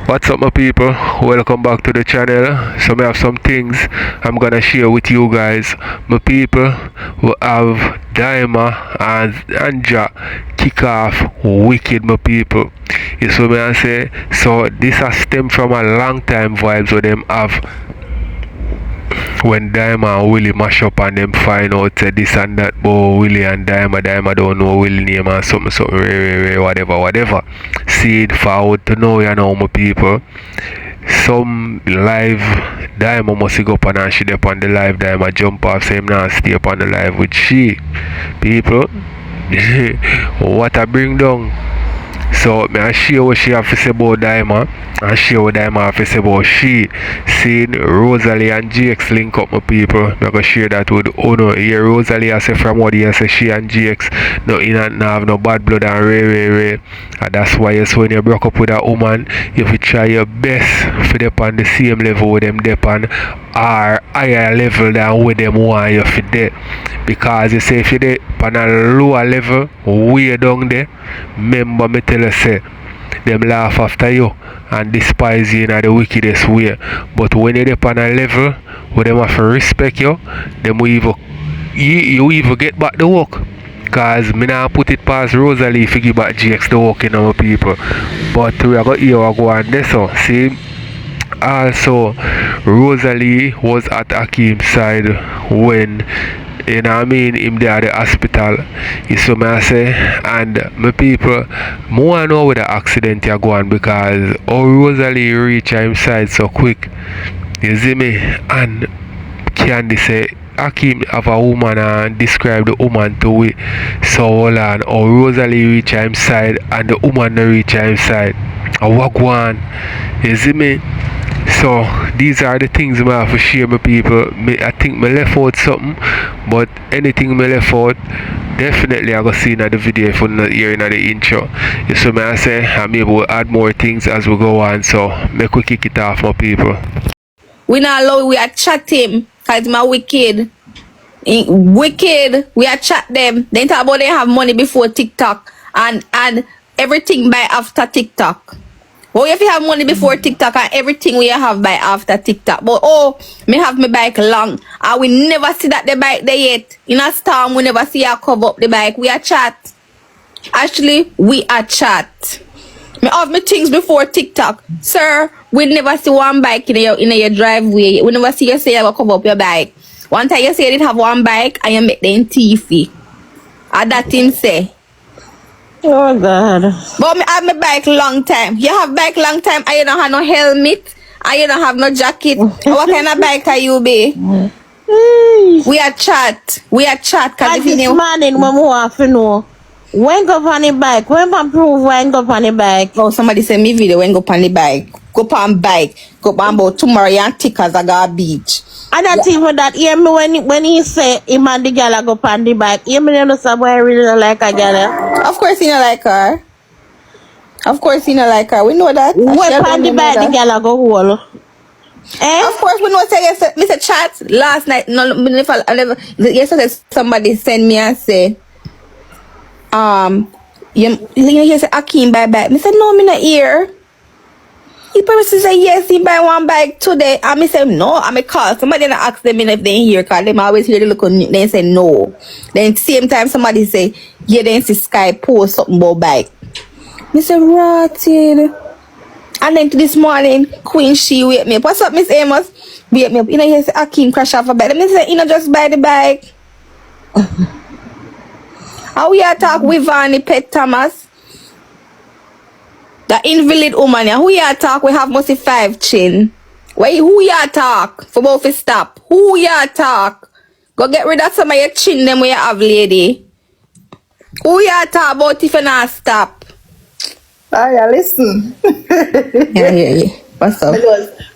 What's up my people? Welcome back to the channel. So I have some things I'm gonna share with you guys. My people, we have Daima and Anja kick off wicked my people. You see me I say? So this has stemmed from a long time vibes with them have when Daima and Willie mash up and them find out this and that, but Willie and Daima don't know Willie name and something whatever. See it forward to know you know my people. Some live Daima must go up and she up on the live Daima jump off same now stay up on the live with she people. What I bring down. So I share what she have to say about Daima and share what Daima have to say about she. Seeing Rosealee and GX link up my people. I'm gonna share that with Uno. Here Rosealee I say from what he say she and GX no in and have no bad blood and Ray. And that's why yes, when you broke up with a woman, you have to try your best for them on the same level with them depend or higher level than with them want you for there. Because you say if you're there on a lower level, way down there, remember me tell you say them laugh after you and despise you in the wickedest way. But when you're there on a level where them have to respect you, them will you even get back the work. Cause me now put it past Rosealee if you give back GX the work in our people. But we are going here go on this so see. Also Rosealee was at Akeem's side when you know what I mean him there at the hospital. You see me I say and my people more know with the accident you go on because Rosealee reach him side so quick. You see me and Candy say Akeem have a woman and describe the woman to it. So hold on Rosealee reach him side and the woman no reach him side. And what go on? You see me? So these are the things I have to share my people. I think I left out something, but anything I left out, definitely I go see in the video if you're not here in the intro. You see me I say I'm able to add more things as we go on. So make we kick it off my people. We not allow we are chat him cause my wicked. Wicked, we are chat them. They talk about they have money before TikTok and everything by after TikTok. Oh, if you have money before TikTok and everything we have by after TikTok. But me have my bike long. And we never see that the bike there yet. In a storm, we never see her cover up the bike. We are chat. Actually, we are chat. Me have my things before TikTok. Sir, we never see one bike in your driveway. We never see you say you go cover up your bike. One time you say you have one bike and you make them teethy. And that thing say. Oh God. But me have my bike long time. You have bike long time and you don't have no helmet and you don't have no jacket. What kind of bike are you be? We are chat. We are chat. Cause this morning when we want to know when go on the bike, when can prove when go on the bike. Oh, somebody send me video when go on the bike. Go on bike. Go on about tomorrow you thick as I got beach. And that even that hear me when he say him and the girl go on the bike. Hear me know somebody I really don't like a girl. Of course you don't like her. Of course you don't like her. We know that. When on the bike the girl go hold. Of course we know say yes, Mr. Chat last night yesterday somebody sent me and say you say Akeem buy bike. Me said no, me not here. He probably say yes, he buy one bike today. And me say no, I may call somebody and ask them if they here because them always hear the look on they say no. Then same time somebody say yeah, then see Sky post something about bike. Me say rotted. And then this morning Queen she wake me up. What's up, Miss Amos? Wake me up. You know you say Akeem crash off a bike. Me say you know just buy the bike. How we talk with Ivany Pet Thomas? The invalid woman, yeah. Who you talk? We have mostly 5 chin. Wait, who you talk? For both to stop. Who you talk? Go get rid of some of your chin them where you have, lady. Who you talk about if you not stop? Oh yeah, listen. Yeah. What's up?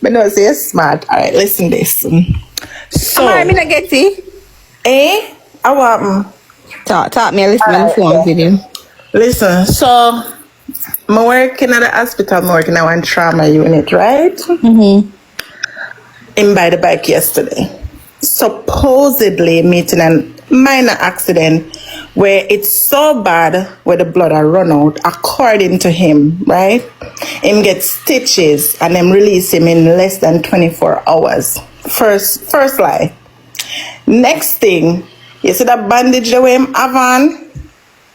But no, say you're smart. Alright, listen this. So I'm not get it. I want Talk me, listen to the phone video. listen, so I'm working at the hospital, I'm working at one trauma unit, right? Mm-hmm. In by the bike yesterday. Supposedly meeting a minor accident where it's so bad where the blood are run out, according to him, right? Him get stitches and them release him in less than 24 hours. First lie. Next thing, you see that bandage the way him have on?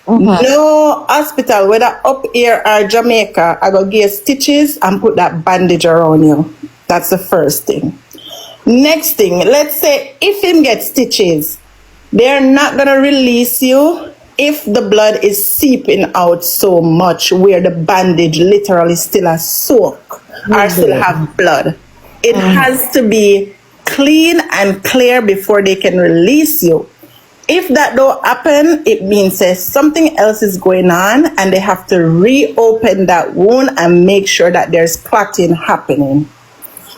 No hospital, whether up here or Jamaica, I go give stitches and put that bandage around you. That's the first thing. Next thing, let's say if him get stitches, they're not gonna release you if the blood is seeping out so much where the bandage literally still has soak or still have blood. It has to be clean and clear before they can release you. If that don't happen, it means that something else is going on and they have to reopen that wound and make sure that there's clotting happening.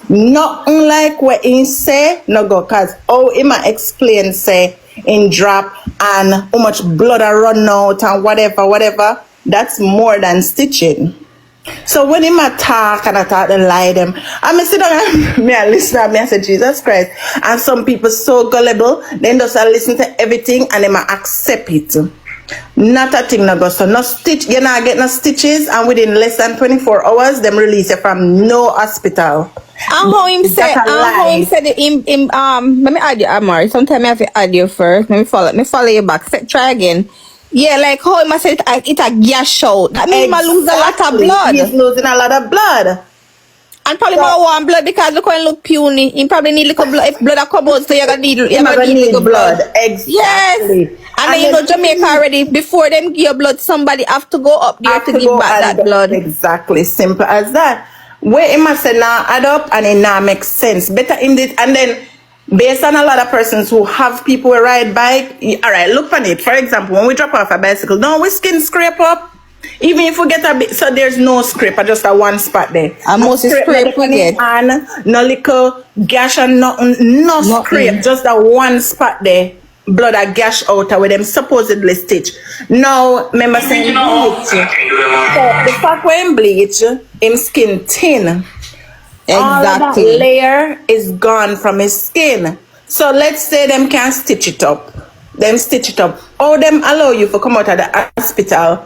Nothing like what he say, no go, cause he might explain, say, in drop and how much blood are run out and whatever, that's more than stitching. So when him attack and attack and lie them, I me sit down and me a listen and me I say Jesus Christ. And some people so gullible, then just a listen to everything and them a accept it. Not a thing no go. So no stitch, you not get no stitches and within less than 24 hours them release you from no hospital. And how him said let me add you, Amari. Sometimes I have to add you first. Let me follow you back. Try again. Yeah, like how him said it a gash out. That means he lose a lot of blood. He's losing a lot of blood. And probably more warm blood because look when look puny. He probably need little blood. If blood a come out, so you're gonna need little blood. Exactly. Yes. And then you know Jamaica already, before them give your blood, somebody have to go up there to give back that blood. Exactly. Simple as that. Where it must say now add up and it now makes sense. Better in this, and then based on a lot of persons who have people who ride bike, all right, look on it. For example, when we drop off a bicycle, don't we skin scrape up? Even if we get a bit, so there's no scrape, just a one spot there. And most scrape we get. And no little gash and no scrape, just a one spot there. Blood a gash out where them supposedly stitch. Now, remember saying bleach. So the fact when bleach, him skin thin. Exactly. All of that layer is gone from his skin. So let's say them can stitch it up. Them stitch it up. Or them allow you to come out of the hospital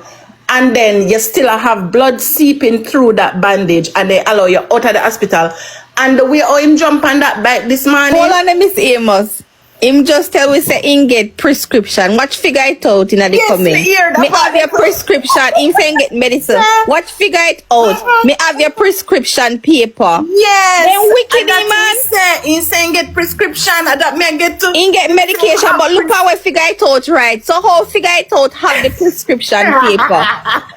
and then you still have blood seeping through that bandage and they allow you out of the hospital. And the way how him jump on that bike this morning. Hold on, Miss Amos. Him just tell we say him get prescription. Watch figure it out in the comment. Me have your prescription. Him say him get medicine. Watch figure it out. Me have your prescription paper. Yes. Then wicked man. He say him get prescription. And that me get to. Him get medication, but look how we figure it out right. So how figure it out have the prescription paper.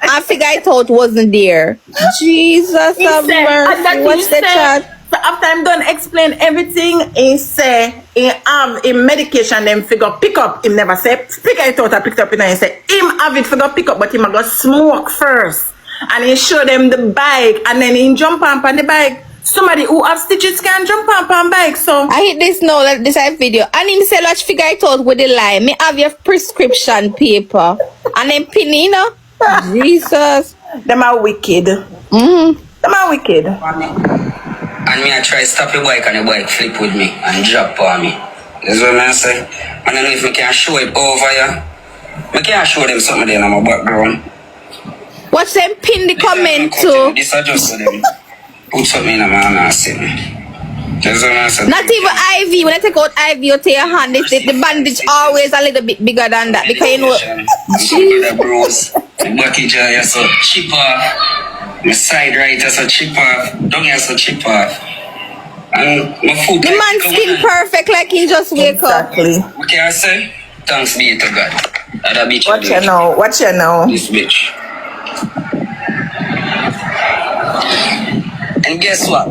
And figure it out wasn't there. Jesus have mercy. What's the chat? So after I'm done explain everything, he say he have a medication them figure pick up. Him never say figure it out. I picked up and he say him have it figure pick up, but him a go smoke first. And he show them the bike and then he jump on the bike. Somebody who have stitches can jump on bike. So I hit this now, like this video. And him say let's figure it out with the lie. Me have your prescription paper. And then pin you know. Jesus. Them are wicked. Them are wicked. And me I try stop the bike and the bike flip with me and drop on me. That's what I say. I don't know if I can show it over here. I can't show them something there in my background. Watch them pin the comment too. This is just for them. Put something in my hand and see me. That's what I say. Not even IV. When I take out IV you take your hand, the bandage always a little bit bigger than that. Because you know the bruise. The bucket jar is so cheaper. My side right is so chip off, down here so chip off. And my foot. The man skin perfect like he just wake up. What can I say? Thanks be to God. That bitch. What you know? What you know? This bitch. And guess what?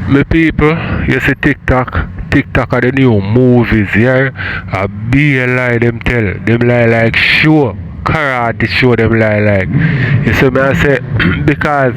My people, you see TikTok are the new movies, yeah? A be a lie them tell. Them lie like sure. Karate show them like. You see me I say because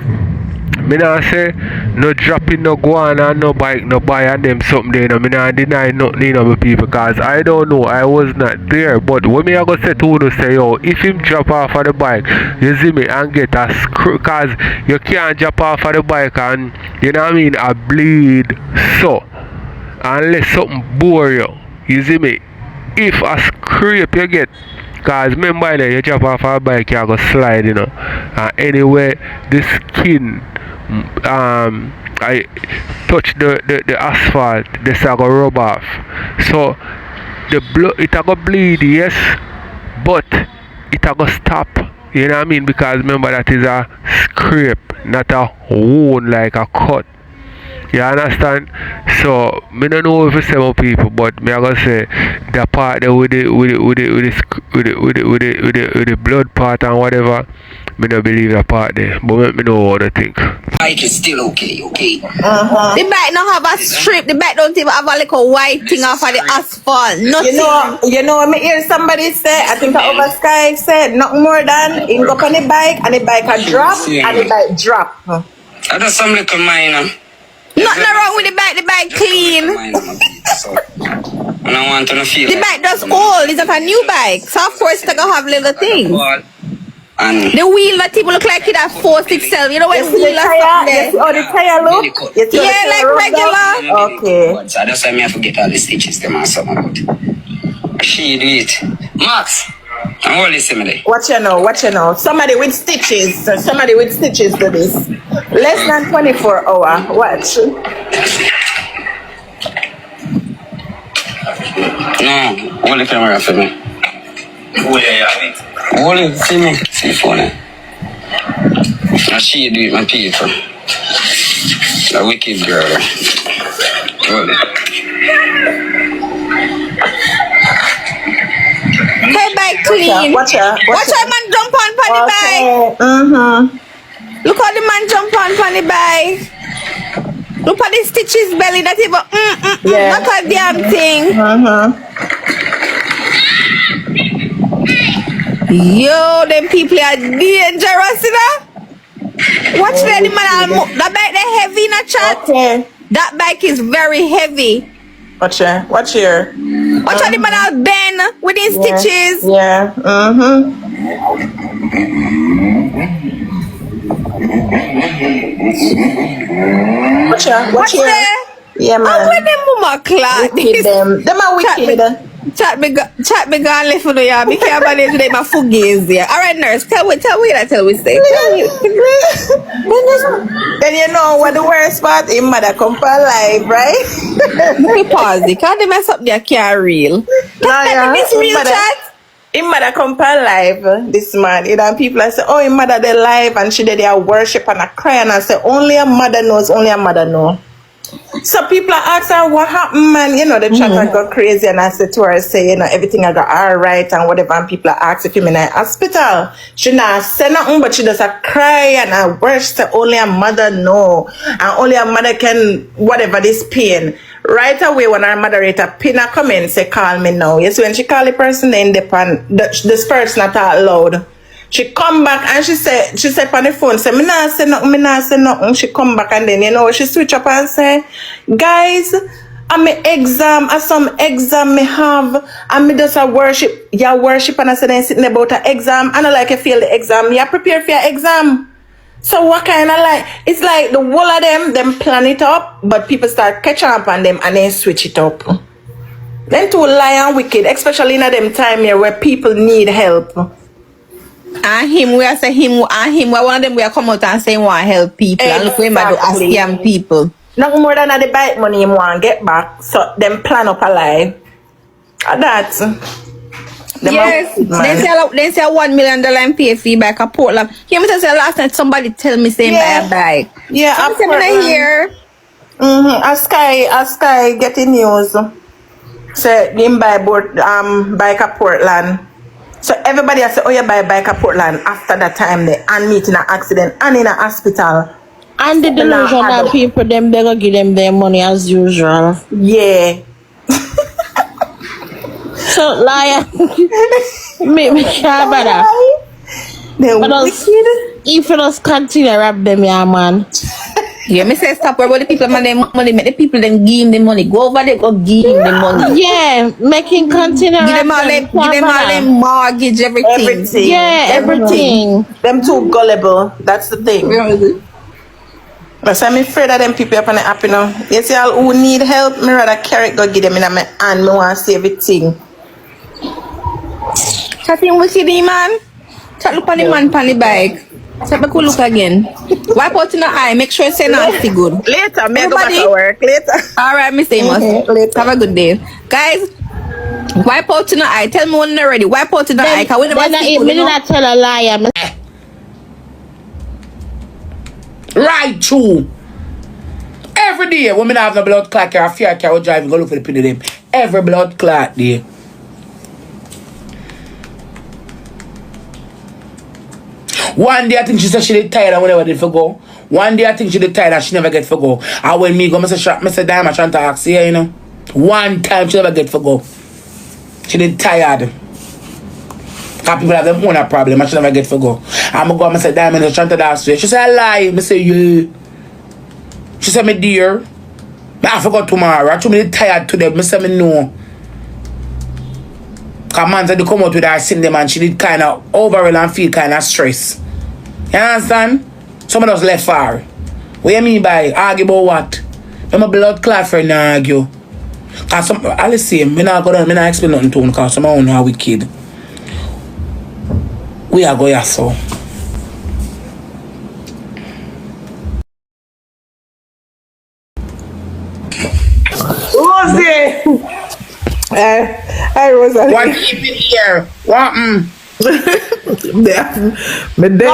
me not say no dropping no guana and no bike no buy and them something there. No, me not deny nothing of my people because I don't know, I was not there. But when me I go say to you say yo, if him drop off of the bike, you see me and get a screw because you can't drop off of the bike and you know what I mean I bleed so unless something bore you. You see me? If a scrape you get Cause remember you jump off a bike, you go slide, you know. Anyway, the skin I touch the asphalt, this I go rub off. So the blood it a go bleed, yes, but it a go stop. You know what I mean? Because remember that is a scrape, not a wound like a cut. You understand? So me don't know if it's some people, but me I gonna say the part there with the blood part and whatever. Me don't believe that part there, but me know what I think. Bike is still okay. The bike don't have a strip. The bike don't even have a little white thing off of the asphalt. Nothing. You know, me hear somebody say, I think over Sky said, not more than him go on the bike and the bike a drop and the bike drop. I do some little minor. Nothing wrong with the bike clean. And I want to feel The bike does old. It's like a new bike. So of course it's gonna have little things. and The wheel that people look like it have 4-6 You know when You see the wheel or tire? something You see there. how the tire look? You see how the Yeah, tire like rub regular. down? Okay. So that's why me I forget all the stitches them and something about. She do it. Max, I'm all listening there. Watch you know. Somebody with stitches do this. Less than 24 hours. Watch. No, hold the camera for me. Hold it for me. See phone. And she do it, my people. A wicked girl. Hold it. Her bike clean. Watch her. Watch how man jump on the bike. Look how the man jump on the bike. Look at the stitches belly. That even Yeah. not a damn thing. Yo, them people are dangerous, you know. Watch the man. That bike they heavy in a chat. Okay. That bike is very heavy. Watch here. Watch here. Watch how the man are bend with his stitches. Yeah. Watch here. Watch Watch here. there. Yeah, And man. when them mama clock Wicked them. Them are wicked. Chat me gone left for the yard. Me can't manage today my fugazi. Alright, nurse, tell we say. Tell me. Then you know what the worst part? His mother come for live, right? Let me pause it. Can't they mess up their car real? This real chat? His mother come for live this man. You know, people are say, oh, his mother they live and she did their worship and a cry and I say, only a mother knows, only a mother know. So people are asking what happened, man. You know, the chat got crazy and I said to her, say, you know, everything I got all right and whatever. And people are asking if I'm in a hospital. She not say nothing, but she does a cry and I worship. Say, only a mother know. And only a mother can, whatever this pain. Right away, when our moderator pin a comment, say, call me now. Yes, when she call the person, then this person not out loud. She come back and she said on the phone, say, me nah say nothing. She come back and then, you know, she switch up and say, guys, I'm some exam me have, and me just a worship, yeah, worship, and I said, then sitting about an exam, and I like you feel the exam, yeah, prepare for your exam. So what kind of like, it's like the whole of them plan it up, but people start catching up on them and then switch it up. Then to lie and wicked, especially in them time here where people need help. And him, we are say him, and him, one of them we are come out and say want help people. And look, we might do ask scam people. Not more than the bike money him want get back, so them plan up a lie. That's yes, they say $1 million in pay fee back a Portland. Hear me say last night somebody tell me saying buy a bike. Yeah, I'm saying here. A Sky getting news. Say him buy bike a Portland. So everybody has said, oh, you buy a bike at Portland after that time they and meet in an accident and in a hospital. And the delusional people, them they go give them their money as usual. Yeah. So liar, me sure better. They're But if you just continue to rap them, yeah, man. Yeah, me say stop worry about the people man them money, make the people then give him the money. Go over there, go give him the money. Yeah, making continue. Give them all them mortgage, everything. Yeah, everything. Them too gullible. That's the thing. But I'm afraid of them people up on the app, you know. You see all who need help, me rather carry go give them in my hand. Me want to see everything. Chatting wicked, man. Chat look on the man pan the bike. Chat back look again. Wipe out in the eye. Make sure it's nasty good. Later, me go back Everybody? to work. Later. All right, Miss Amos. Later. Have a good day, guys. Wipe out in the eye. Tell me when they're ready. Wipe out in the eye. Cause we never see good, Me you know? not tell a liar. Right true. Every day when me have the blood clot or a fear car driving, go look for the pin of them. Every blood clot day. One day I think she said she did tired and whenever did for go. One day I think she did tired and she never get for go. And when me go, Mr. Diamond trying to ask here, you know. One time she never get for go. She did tired. Because people have them own a problem and she never get for go. I'm going to go, Mr. Diamond is trying to ask her. She said, I lie. I say, yeah. She said, me dear, I forgot tomorrow. I told me tired today. I said, me no. Because man said they come out with her sin them and she did kind of overwhelm and feel kind of stress. You understand? Someone else left for her. What you mean by argue about what? I'm a blood clot friend and argue. Because I'll say, me not go down, me not explain nothing to him because some don't know how we kid. We are going so. Rosie. Hi, Rosealee. What keep it here? What? Me there.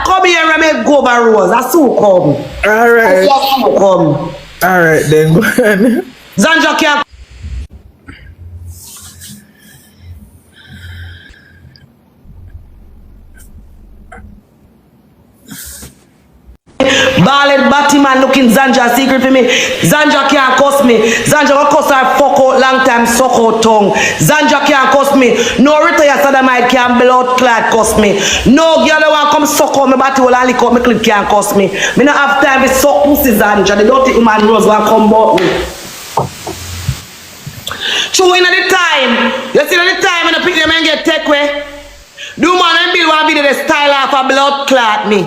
Come here and make go by Rose. That's who come. All right. Come. All right, then go on. Zanja can't. Ballad Batman looking Zanja secret for me. Zanja can't cost me. Zanja will cost her fuck out long time suck out tongue. Zanja can't cost me. No retire sodomite can blood clot cost me. No girl that want come suck out me body will lick up me clip can't cost me. Me not have time to suck pussy Zanja. The dirty woman Rose want come about me. True in the time. You see the time when I pick them and get take away. The woman and Bill want be the style of a blood clot me.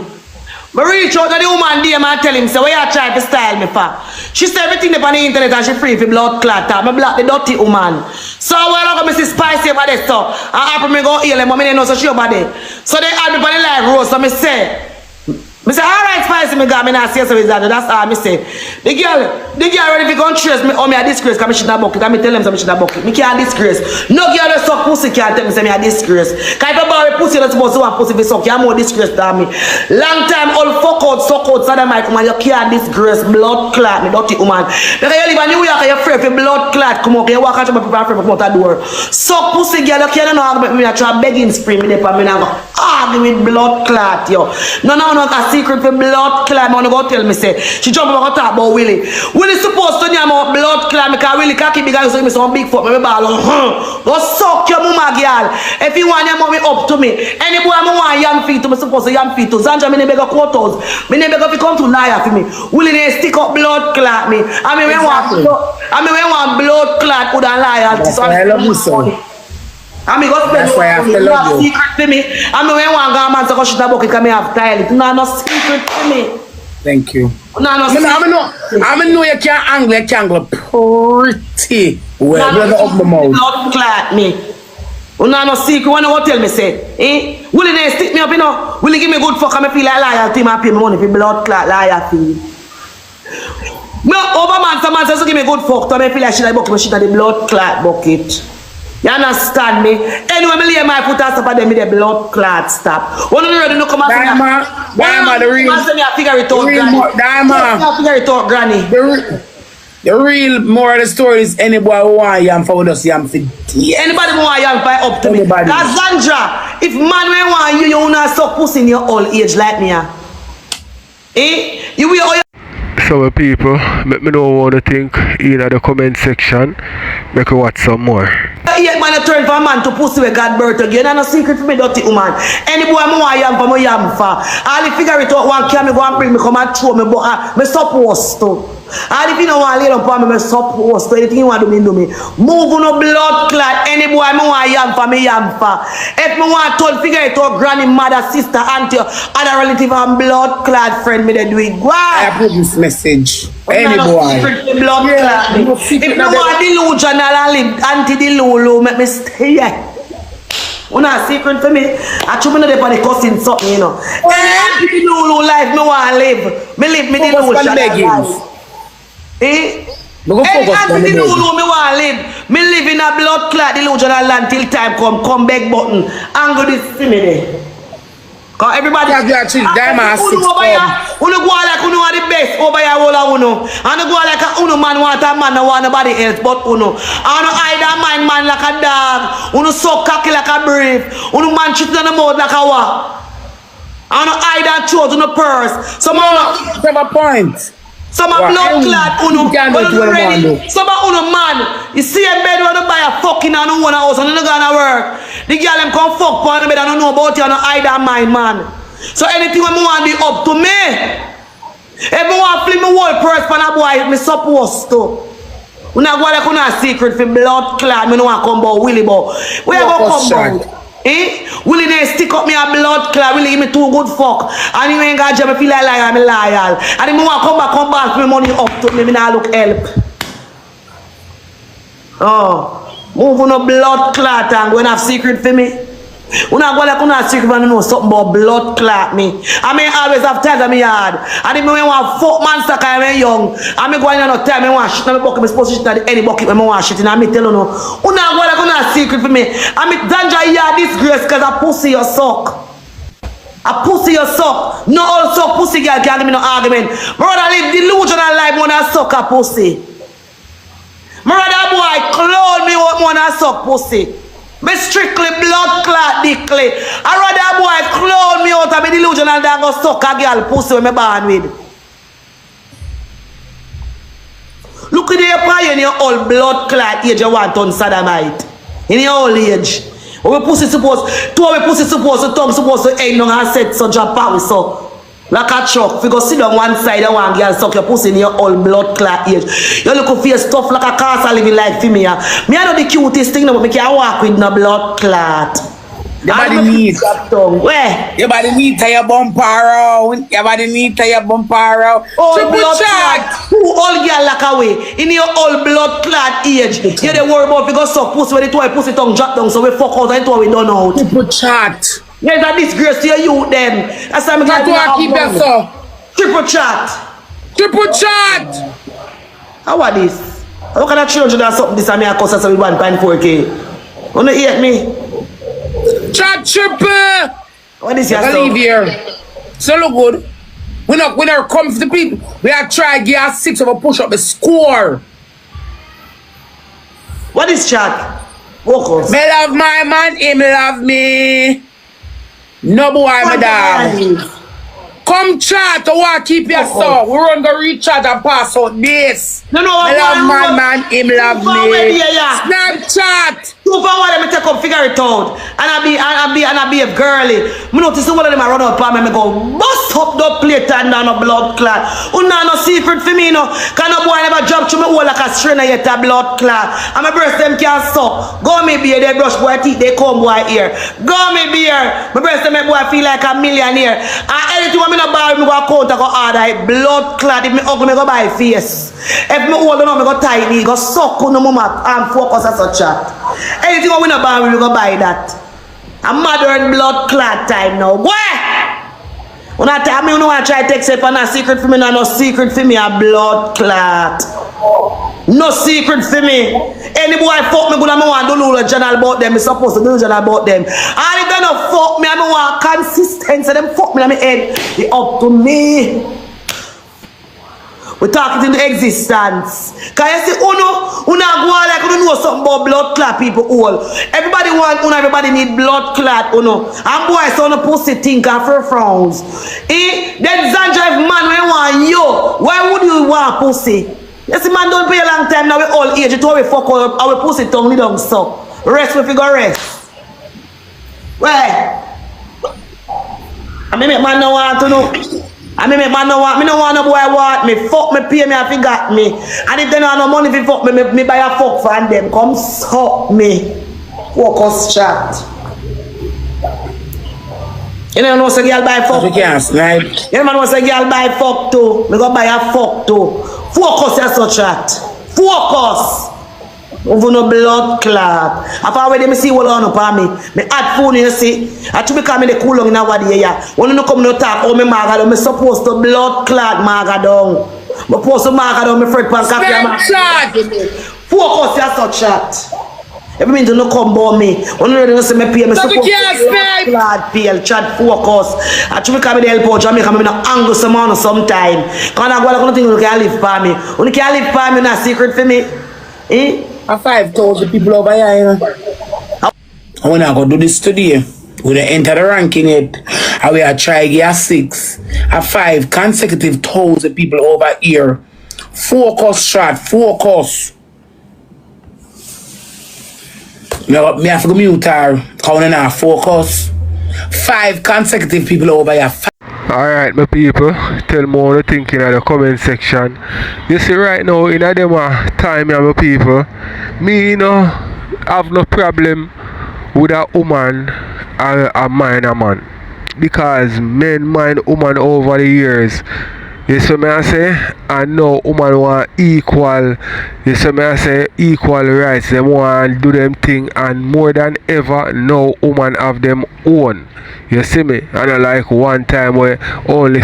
I reach out to the woman there and tell him, say, what you try to style me for? She said everything up on the internet and she free for blood clot. I block the dirty woman. So when I go see spicy over there, so and after me go heal him, I mean, know so she over there. So they add me on the live roast, so me say, all right, spicy, me got me not say so with that. That's all me say. The girl ready to go and trace me, me a disgrace, because me should not bucket. I me tell them so me should not bucket. Me can't disgrace. No girl that suck pussy can't tell me say me a disgrace. Because if I buy a pussy that's supposed to want pussy to suck, you're more disgrace than me. Long time, all fuck out, suck out, sodomite, man, you can't disgrace, blood clot, me dirty woman. Because you live in New York, you're afraid for blood clot, come up, you walk out to my people afraid for come out the door. Suck pussy, girl, you can't know how to me, I try begging spray me there, me now go argue with blood clot, yo. No, a secret for blood clot, man, go tell me, say, she jump up and talk about Willie. Willie supposed to know about blood clot, because Willie cocky big, so me some big foot, me ball, go suck your mama, girl. If you want your mommy up to me, any boy I want yam feet to me, supposed to yam feet to. Zanja, me never go quarters. Me never go come to liar for me. Willie they stick up blood clot me. I mean, exactly. when want blood clot would a loyalty. So I love you so. I mean, go spend why I have to love you. Secret for me. I mean, when one man to go shit a bucket, because me have toilet. No secret for me. Thank you. No secret. I know you can't angle, pretty well. Brother up my mouth. Blood clot me. No secret. When you go tell me, say, will they stick me up, you know? Will he give me good fuck and me feel like loyalty, and pay me money for blood clot loyalty? No, over man, some man says, give me good fuck, to me feel like shit like bucket, but shit at the blood clot bucket. You understand me? Anyway, me lay my foot and stop at them with the blood clot stop. One of them ready to come and say, Diamond, the real. Figure it out, granny. Diamond. Figure it out, granny. The real more of the story is any boy who want yam for us yam for anybody who want yam fight up to me. That's Zandra. If man will want you, you not suck pussy in your old age like me. You will all So people, let me know what you think in the comment section. Make you watch some more. yet man a turn for a man to pussy with God birth again. And no secret for me dirty woman. Any boy I want yam for me yam for. All if figure it out one can me go and bring me come and throw me but me supposed to. And if you don't want to lay down for me supposed to. Anything you want to do me. Move on no blood clot. Any boy I want yam for me yam for. If me want to figure it out granny, mother, sister, auntie, other relative and blood clot friend me they do it. Why? I put this message. Any boy. Blood clot. If you want delusional and live anti-delulu, make me stay here. Una secret for me. I should be not for the cussing something, you know. Any Lulu life me want to live. Me live me the Lulu life. Eh? Any Lulu me want to live. Me live in a blood clot delusional land till time come back button. Angle this see me there. Cause everybody uno over here, uno go like uno are the best over here, all uno. And go like a uno man want a man, no want nobody else but uno. And hide a man like a dog. Uno so cocky like a brave. Uno man cheating on the mouth like a what? And hide and throat on the purse. Some have a point. Some are blood clot, uno. Some are uno man. You see a bed when you buy a fucking and you want a house and you gonna work. The girl them come fuck for the bed and don't know about you and hide that mind, man. So anything when I want be up to me. If I want to flip my whole purse for a boy, me supposed to. We not go like on a secret for blood clot. Me no want to come about Willie, but where go come about? Eh? Willie they stick up me a blood clot. Willie give me too good fuck. And you ain't got job, I feel like I'm loyal. And if I want to come back for money up to me, me not look help. Oh, move on a blood clot and go and have secret for me. When I go like on a secret and know something about blood clot me. I mean always have time in my yard. And if I want fuck man stuck when I'm young, I mean go in no time I want shit in my bucket, I'm supposed to shit in any bucket when I want shit in. I mean tell you no. When I go like on a secret for me, I mean danger yard disgrace cause a pussy you suck. A pussy you suck. No also pussy girl can't give me no argument. Brother live delusional life when I suck a pussy. Brother boy clone me when I suck pussy. Me strictly blood clot dickly. I rather boy clone me out of me delusional than go suck a girl pussy when me born with. Look at your pie in your old blood clot age you want on sodomite. In your old age. When we pussy supposed to tongue supposed to end on and set so drop out so. Like a truck, if you go sit on one side and one girl suck your pussy in your old blood clot age. You look for your stuff like a castle living like for me. Me I know the cutest thing, but me can't walk with no blood clot. Your body neat. Where? Your body neat to your bumper around. Your body neat to your bumper around. Old blood clot. Who old girl like away? In your old blood clot age. You don't worry about if you go suck pussy when the toy pussy tongue drop down so we fuck out and we don't out. Triple chat. There's a disgrace to your youth them. That's why I'm going to keep yourself. Triple chat. Triple chat. How are this? How can I children that something this and me a cost us with 1.4K? Wanna hate me? Chat triple. What is your stuff? Leave here. So look good. We not come for the people. We are trying to get 6 of a push up the score. What is chat? Focus. Me love my man, him love me. No boy, my dog. Come chat, I want to keep your stuff. We run the reach chat and pass out this. No, I love my man, him love me. Snapchat. Too far away, let me take up, figure it out. And I be a girly. Me notice one of them I run up and me go bust up the plate and down a blood clot. No secret for me, no. Cause no boy never jump to me hole like a strainer yet a blood clot. And my breast them can't suck. Go me beer, they brush boy teeth, they comb boy ear. Go me beer. My breast them make boy feel like a millionaire. And anything when me no buy, me go account, I go order blood clot. If me ugly, me go buy face. If me old enough, me go tiny, go suck on the mama and focus as a chat. Anything we not buy, we go buy that. A modern blood clot time now. Where? When I tell me, you know I try to take self and a secret for me, no secret for me, a blood clot. No secret for me. Any boy fuck me good, I want to do a journal about them. I'm supposed to do a journal about them. And if they don't fuck me, I want consistency. Them fuck me, let me end. It's up to me. We talk it into existence. Cause you see, uno go like you know something about blood clot people all. Everybody want everybody need blood clot, uno. And boys on the pussy think and for frowns. Then Zanja if man we want you, why would you want pussy? You see man don't pay a long time now we all age, it how we fuck up our pussy tongue we don't suck. Rest we figure rest. Where? I mean man no want to know. I mean, man, no want no boy want me. Fuck me, pay me, if he got me. And if they don't have no money, if he fuck me buy a fuck for them. Come suck me. Focus chat. You know say girl buy fuck. You can't slide. You know say girl buy fuck too. Me go buy a fuck too. Focus your so chat. Focus. Over no blood clot. After already me see what on up on me. Me add phone you see. I to become the cool long in our day. When you come no talk, oh me maga me supposed to blood clot maga down. Me supposed to maga down me friend pan coffee. Focus your such chat. Every minute no come about me. When you don't see me pay me supposed to blood clot pale chat focus. I to become the help out Jamaica me no angle some on sometime. Can I go like nothing you can live for me. When you can live for me, not secret for me. Eh? 5,000 people over here, you know. And when I go do this today, we don't enter the ranking yet. And we are trying to get 6. 5 consecutive 1,000 people over here. Focus shot, focus. Me have to mute her. Counting now, focus. 5 consecutive people over here. Alright, my people, tell me what you think in the comment section. You see, right now, in a them time, my people, me, you know, have no problem with a woman and a man. Because men mind woman over the years. You see me I say? And now woman want equal, you see me I say, equal rights. They want do them thing, and more than ever now woman have them own. You see me? And I like one time where only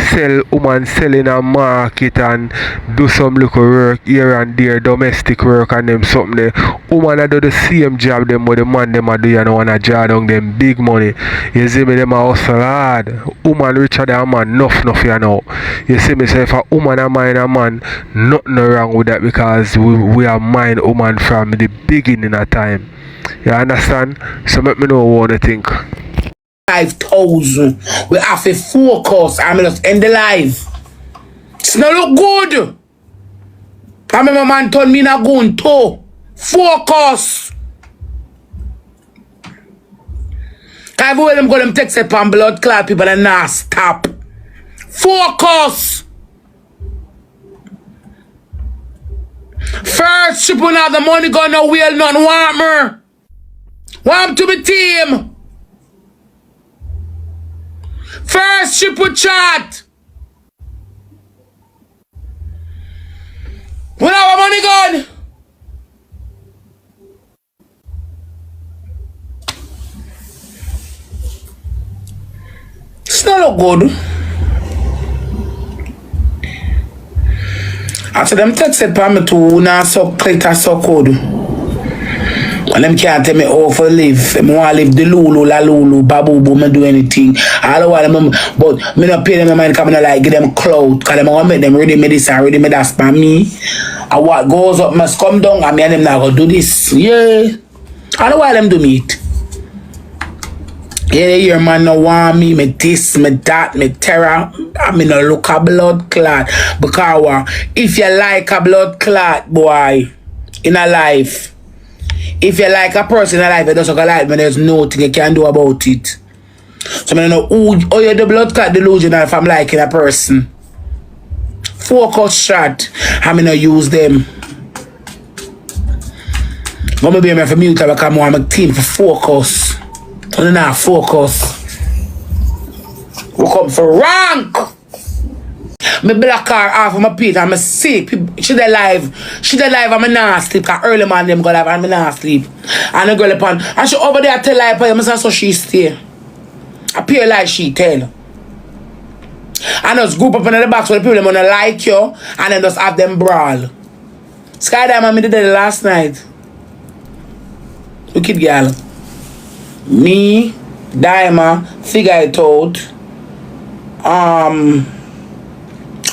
woman sell in a market and do some little work here and there, domestic work and them something there. Woman I do the same job them what the man them a do, you know, and a jar down them big money. You see me, them a hustle hard. Woman richer than a man, enough you know. You see me, so if a woman a mind a man, nothing wrong with that, because we are mind woman from the beginning of time. You understand? So let me know what you think. 5,000. We have to focus. I'm just end the live. It's not look good. I remember man told me not going to focus. I've heard them go them text upon blood clot people and not stop. Focus. First ship when have the money gonna wheel none want me. Want to be team. First ship with chat. When our money gone. It's not look good. After them texted for me to now so click and so code. And them can't tell me how to live. I want to live the Lulu, La Lulu, Babu, me do anything. All the while, but me not pay them my mind because I like give them clout. Because I want to make them ready me this and ready me that for me. And what goes up must come down and me and them not going to do this. Yeah. All the while them do me it. Yeah, your man no want me this, me that, me terror. I mean no look a blood clot. Because if you like a blood clot, boy, in a life, if you like a person in a life that doesn't like me, there's nothing you can do about it. So I don't know who you're the blood clot delusional if I'm liking a person. Focus shot. I'm gonna use them. I'm gonna be able to mute because I'm a team for focus. I'm not focus. We come for rank. Me black car off of my feet and I'm sick. She dey live, I'm not sleep. Because early man them go live and I'm not sleep. And the girl upon, and she over there tell live, I'm so she stay. I pay like she tell. And just group up in the box with the people them wanna like you and then just have them brawl. Sky Diamond me did it last night. Wicked girl. Me, Diamond, figure it out.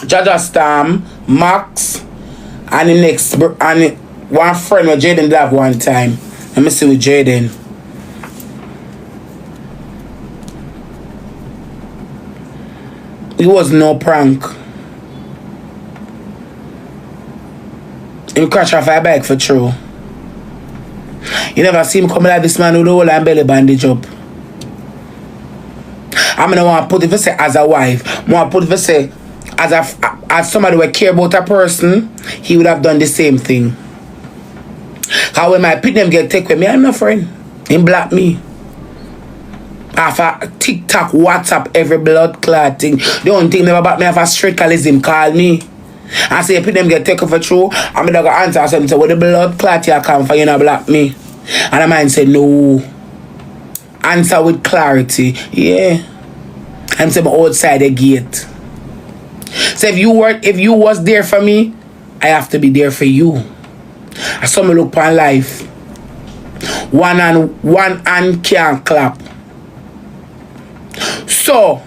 Jaja Stam, Max, and the next, and one friend with Jayden did have one time. Let me see with Jayden. It was no prank. He crash off a bike for true. You never see him coming like this man with the whole and belly bandage up. I'm gonna want to put it for say as a wife. I want to put it for say as somebody who care about a person, he would have done the same thing. Cause when my pit them get take with me, I'm not friend. Him block me. After TikTok, WhatsApp, every blood clot thing. The only thing never about me have a straight call is him call me. I say, if them get taken for true, I'm going to answer something. So, what the blood clot you come for, you not block me? And the man said, no. Answer with clarity. Yeah. I'm saying, outside the gate. So, if you was there for me, I have to be there for you. I saw me look upon life. One hand can't clap. So,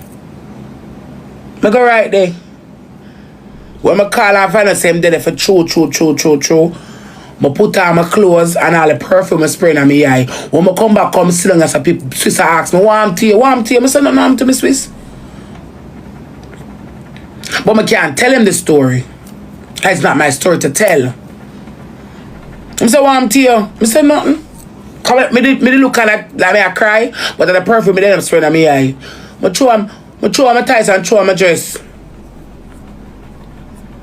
I go right there. When I call and find out say I'm there for true. I put on my clothes and all the perfume I spray on my eye. When I come back, come sit down as a people, Swiss ask me, warm tea? I say, no, I'm to me, Swiss. But I can't tell him the story. It's not my story to tell. I say, warm tea? I say, nothing. Come, me look at it like me I cry, but the perfume then I'm spraying on my eye. I throw on my ties and throw on my dress.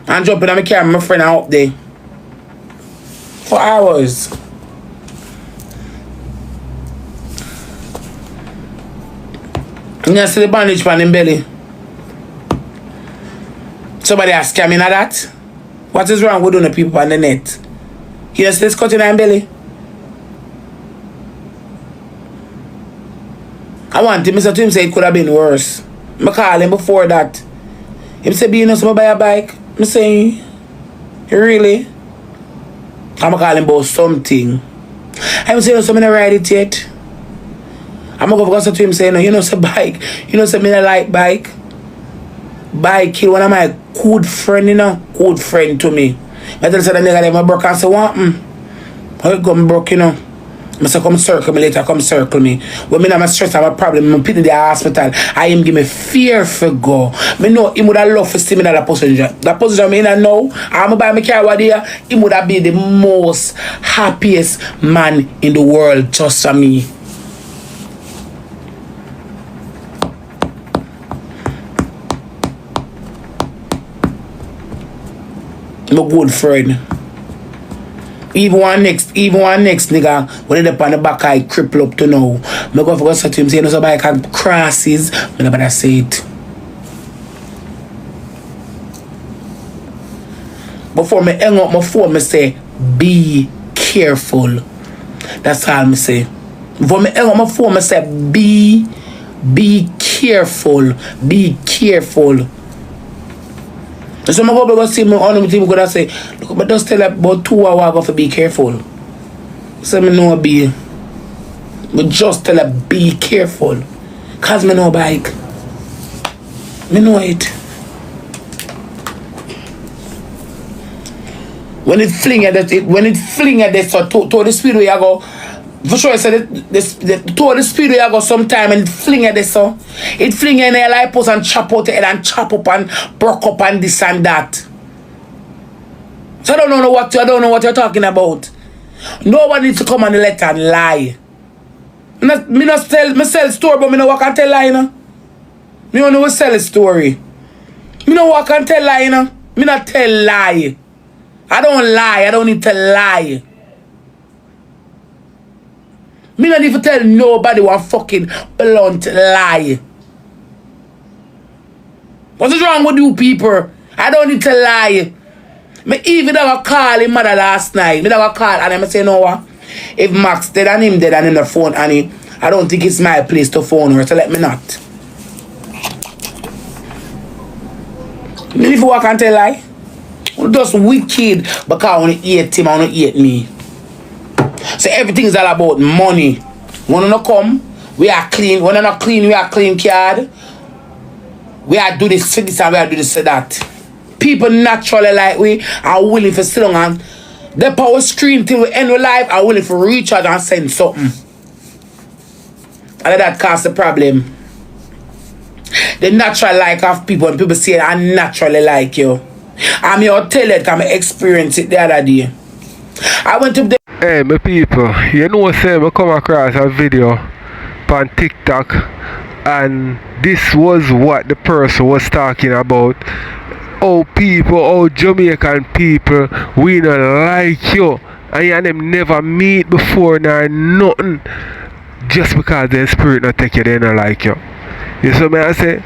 And jumping on my car, my friend out there. For hours. And you see the bandage on him belly. Somebody ask him in that. What is wrong with doing the people on the net? You see this cut in him belly? I want him, Mr. Tim say it could have been worse. I call him before that. He said, you know, somebody buy a bike. I say, really? I'm call him about something. I'm saying, no, somebody ride it yet. I'm going to go to him saying, no, you know, it's a bike. You know, something I like bike. Bike, he one of my good friend, you know, good friend to me. I tell you, the nigga, I broke and say, what? How you come broke, you know? I say, come circle me later, come circle me. When I'm stressed, I have a problem, I'm put in the hospital. I am give me fear for go. I know he would have loved to see me in that position. That position I mean, know, I'm buy my car over there, he would have been the most happiest man in the world just for me. My good friend. Even one next nigga when they up on the back I cripple up to now. I go for to him saying no somebody can crosses. I never say it. Before me hang up my phone, I say be careful. That's all I say. Before me hang up my phone, I say be careful. Be careful. So my go see me on the team could say, look, but just tell her about 2 hours ago to be careful. So me know be. But just tell her be careful. Cause me know bike. Me know it. When it fling at this so to the speed where you go. For sure I said to the speed where you go sometime and it fling at this so. It fling in the light post and chop out the head and chop up and broke up and this and that. So I don't know what you're talking about. No one needs to come on the letter and lie. Me not sell story, but me no walk and tell lie, you know. Me don't know sell a story. Me no walk and tell lie, you know. Me not tell lie. I don't lie. I don't need to lie. Me not even tell nobody one fucking blunt lie. What is wrong with you people? I don't need to lie. Me even have a call him mother last night. Me have a call and I say, you know what? If Max dead and him dead and in the phone and I don't think it's my place to phone her, so let me not. Me if you walk and tell lie. Just wicked because I want to eat him, I want to eat me. So everything is all about money. When you not come, we are clean. When you not clean, we are clean card. We are do this and we are do this and that. People naturally like we are willing to sit on the power screen till we end our life are willing to reach out and send something. And that causes the problem. The natural like of people and people say I naturally like you. I'm here to tell it because I experienced it the other day. I went to the Hey, my people, you know, say I come across a video on TikTok and this was what the person was talking about. Oh, people, oh, Jamaican people, we don't like you. And them never meet before nor nothing. Just because their spirit not take you, they don't like you. You see me I say?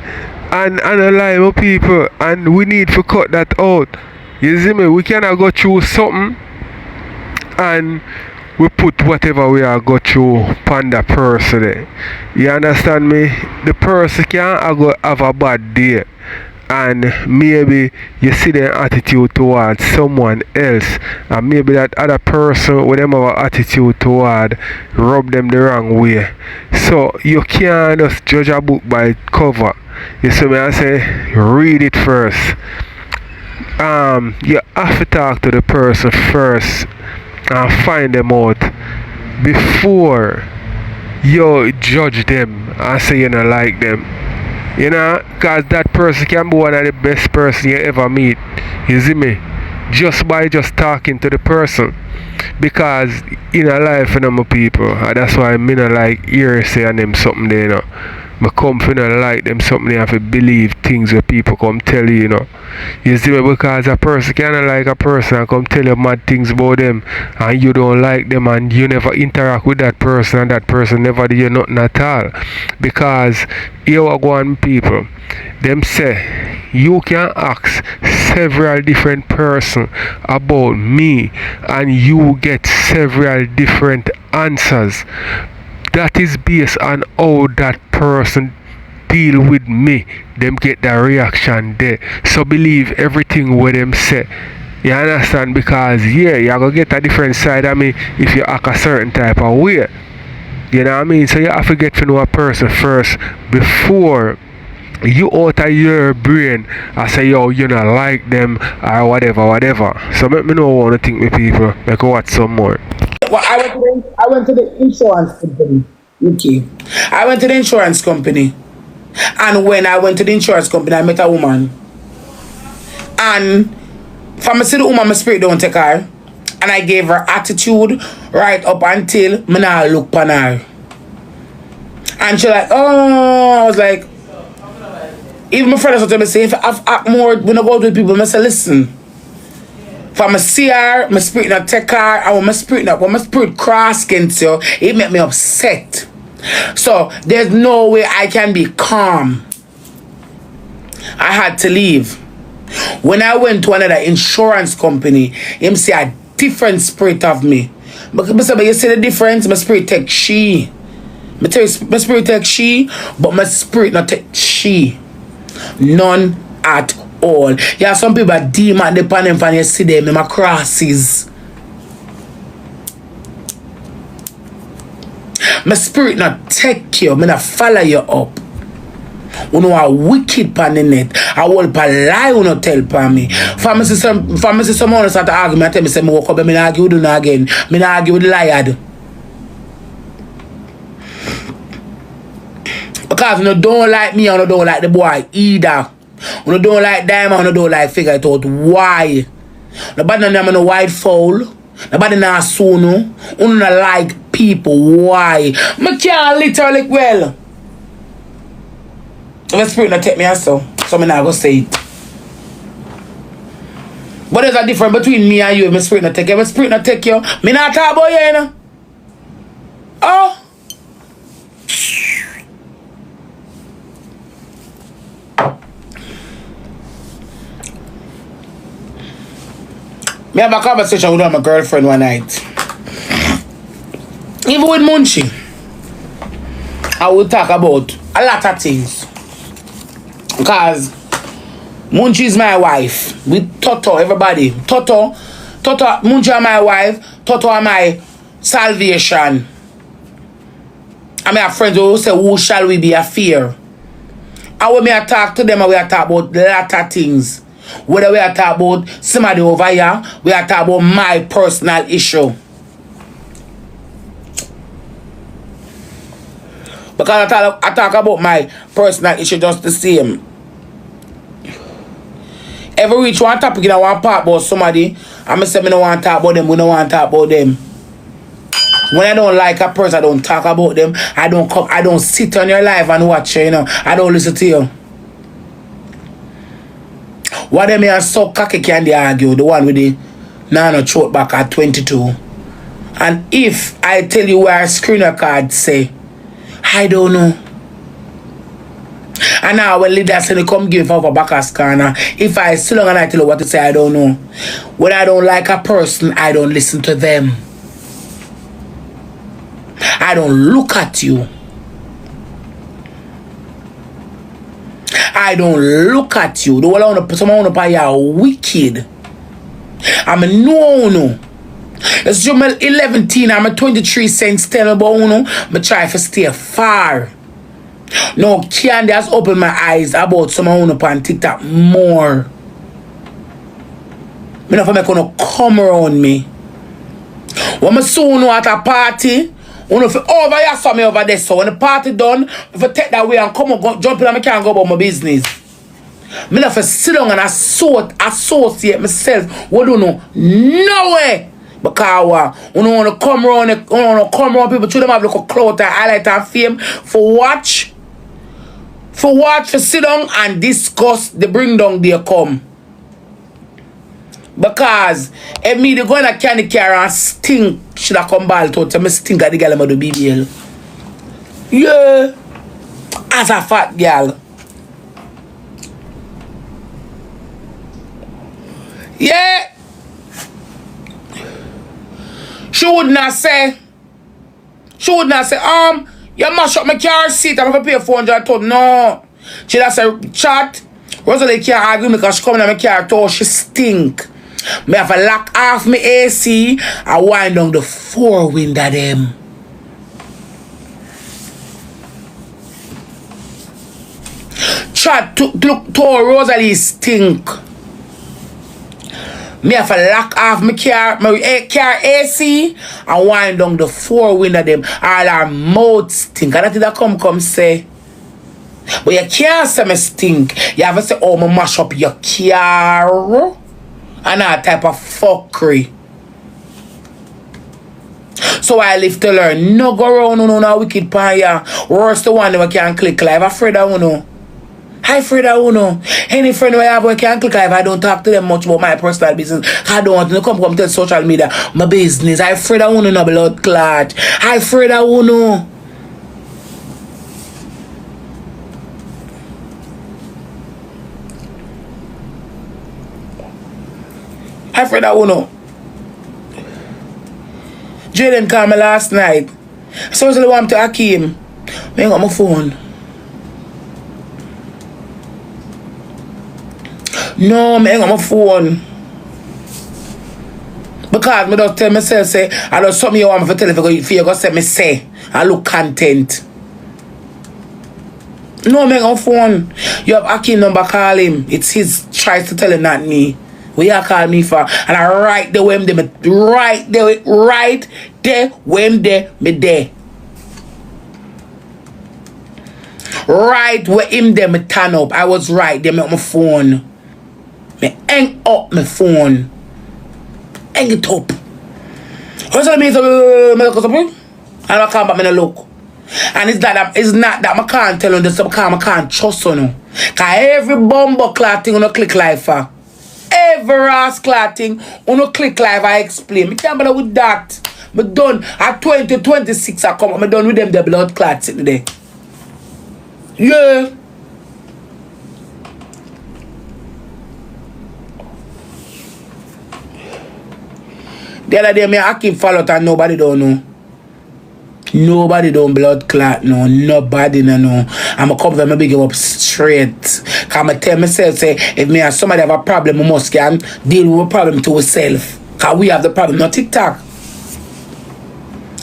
And I lie, my people, and we need to cut that out. You see me? We cannot go through something and we put whatever we are go through upon the person there. You understand me? The person can have a bad day and maybe you see their attitude towards someone else and maybe that other person with them have an attitude toward rub them the wrong way. So you can't just judge a book by its cover. You see me? I say read it first. You have to talk to the person first and find them out before you judge them and say you don't like them. You know, because that person can be one of the best person you ever meet. You see me? Just by just talking to the person. Because in a life, you know, my people, and that's why I don't like hear say on them something there, you know. I come for not like them something they have to believe things where people come tell you, you know. You see me? Because a person cannot like a person and come tell you mad things about them and you don't like them and you never interact with that person and that person never do you nothing at all. Because here are going people. Them say you can ask several different person about me and you get several different answers. That is based on how that person deal with me. Them get that reaction there. So believe everything what them say. You understand? Because yeah, you're gonna get a different side of me if you act a certain type of way. You know what I mean? So you have to get to know a person first before you out of your brain I say yo you not like them or whatever. So let me know what to think with people. Like watch some more. Well, I went to the insurance company. Okay. I went to the insurance company. And when I went to the insurance company, I met a woman. And from I see the woman, my spirit don't take her. And I gave her attitude right up until I now look upon her. And she like, oh, I was like, even my friends told me, say, if I act more, when I go out with people, I say, listen. If I see her, my spirit not take her, and when my spirit cross against you, it make me upset. So there's no way I can be calm. I had to leave. When I went to another insurance company, him see a different spirit of me. But you see the difference? My spirit take she. My spirit take she, but my spirit not take she. None at all. Yeah, some people are demon dependent on you see them in my crosses. My spirit not take you, me not follow you up. You know a wicked pan the net. I will pa lie you not tell pa me. For me see someone start to argue, I tell me say me walk up and me argue with you again. Me not argue with the liar. Because you don't like me and you don't like the boy either. You don't like diamond and you don't like figure it out. Why? Nobody name no white fowl. Nobody na sunu. You don't like people. Why? I can't literally well. The spirit not take me so I'm not gonna say it. But there's a difference between me and you. My spirit not take you. My spirit not take you. Me not talk about you, you know. Oh. Me have a conversation with my girlfriend one night. Even with Munchie, I will talk about a lot of things. Because Munchie is my wife. With Toto, everybody. Toto, Munchie are my wife. Toto are my salvation. I mean, friends who say, who shall we be a fear? And when I talk to them, we are talk about a lot of things. Whether we are talk about somebody over here, we are talk about my personal issue. Because I talk about my personal issue just the same. Every reach one topic I want to talk about somebody, I'm say I don't want to talk about them, we don't want to talk about them. When I don't like a person, I don't talk about them. I don't sit on your life and watch you, you know. I don't listen to you. What them here so cocky can they argue? The one with the nano throat back at 22. And if I tell you where a screen record say, I don't know. And now when leaders say they come give for Bacchus corner, if I sit long and I tell you what to say, I don't know. When I don't like a person, I don't listen to them. I don't look at you. I don't look at you. The one I want to someone want to buy you wicked. I'm a no. It's just 11 teen, I'm a 23 cents tell about uno. I try to stay far. No, Candy has opened my eyes about someone on TikTok more. Me not for me gonna come around me. When I saw you at a party, you for over here saw me over there. So when the party done, if I take that way and come and jump in and I can't go about my business. Me not for sit down and associate myself. What do you know? No way. Because you don't want to come around people to them have like a clout and highlight and fame for watch. For sit down and discuss the bring down they come. Because if me they go in a candy car and stink, should I come back to me stink at the girl I'm do BBL. Yeah. As a fat girl. Yeah. She would not say, you mash up my car seat, I'm going to pay 400. No. She just say, chat, Rosealee can't argue because she come in my car too, she stink. Me have to lock off my AC and wind down the 4 window them. Chat, to Rosealee stink. Me have to lock off my car AC and wind down the 4 window them. All our mouth stink. And that's that come say. But you can't say me stink. You have to say, oh, me mash up your car. And that type of fuckery. So I live to learn. No go around no wicked pan ya. Worse the one that can click live. Afraid of uno. Hi Freda uno. Any friend who I have who can click live, I don't talk to them much about my personal business. I don't want to come to social media. My business. Hi Freda uno no blood clot. Hi Freda uno. Hi Freda uno. Jayden called me last night. So I want to Akeem. I ain't got my phone. No, I ain't got my phone. Because I just tell myself, say, I don't something you want me to tell if you go say me say. I look content. No, I ain't got my phone. You have Akeem number, call him. It's his choice to tell him, not me. What you call me for? And I right there when them right there when they me there. Right where him there me turn up. I was right there make my phone. Me hang up my phone. Hang it up. What's that mean? And I come back and look. And it's not that I can't tell you this because I can't trust you. Because every bumbo clock thing on click live for. Every ass clotting on a click live I explain. Me can't bother with that. Me done at 2026 I come. Me done with them the blood clots today. Yeah. The other day me Akeem follow and nobody don't know. Nobody don't blood clot, no. Nobody no know. I'ma come for me big up straight. Cause I'ma tell myself, say, if me and somebody have a problem, we must can deal with a problem to ourselves. Cause we have the problem, not TikTok.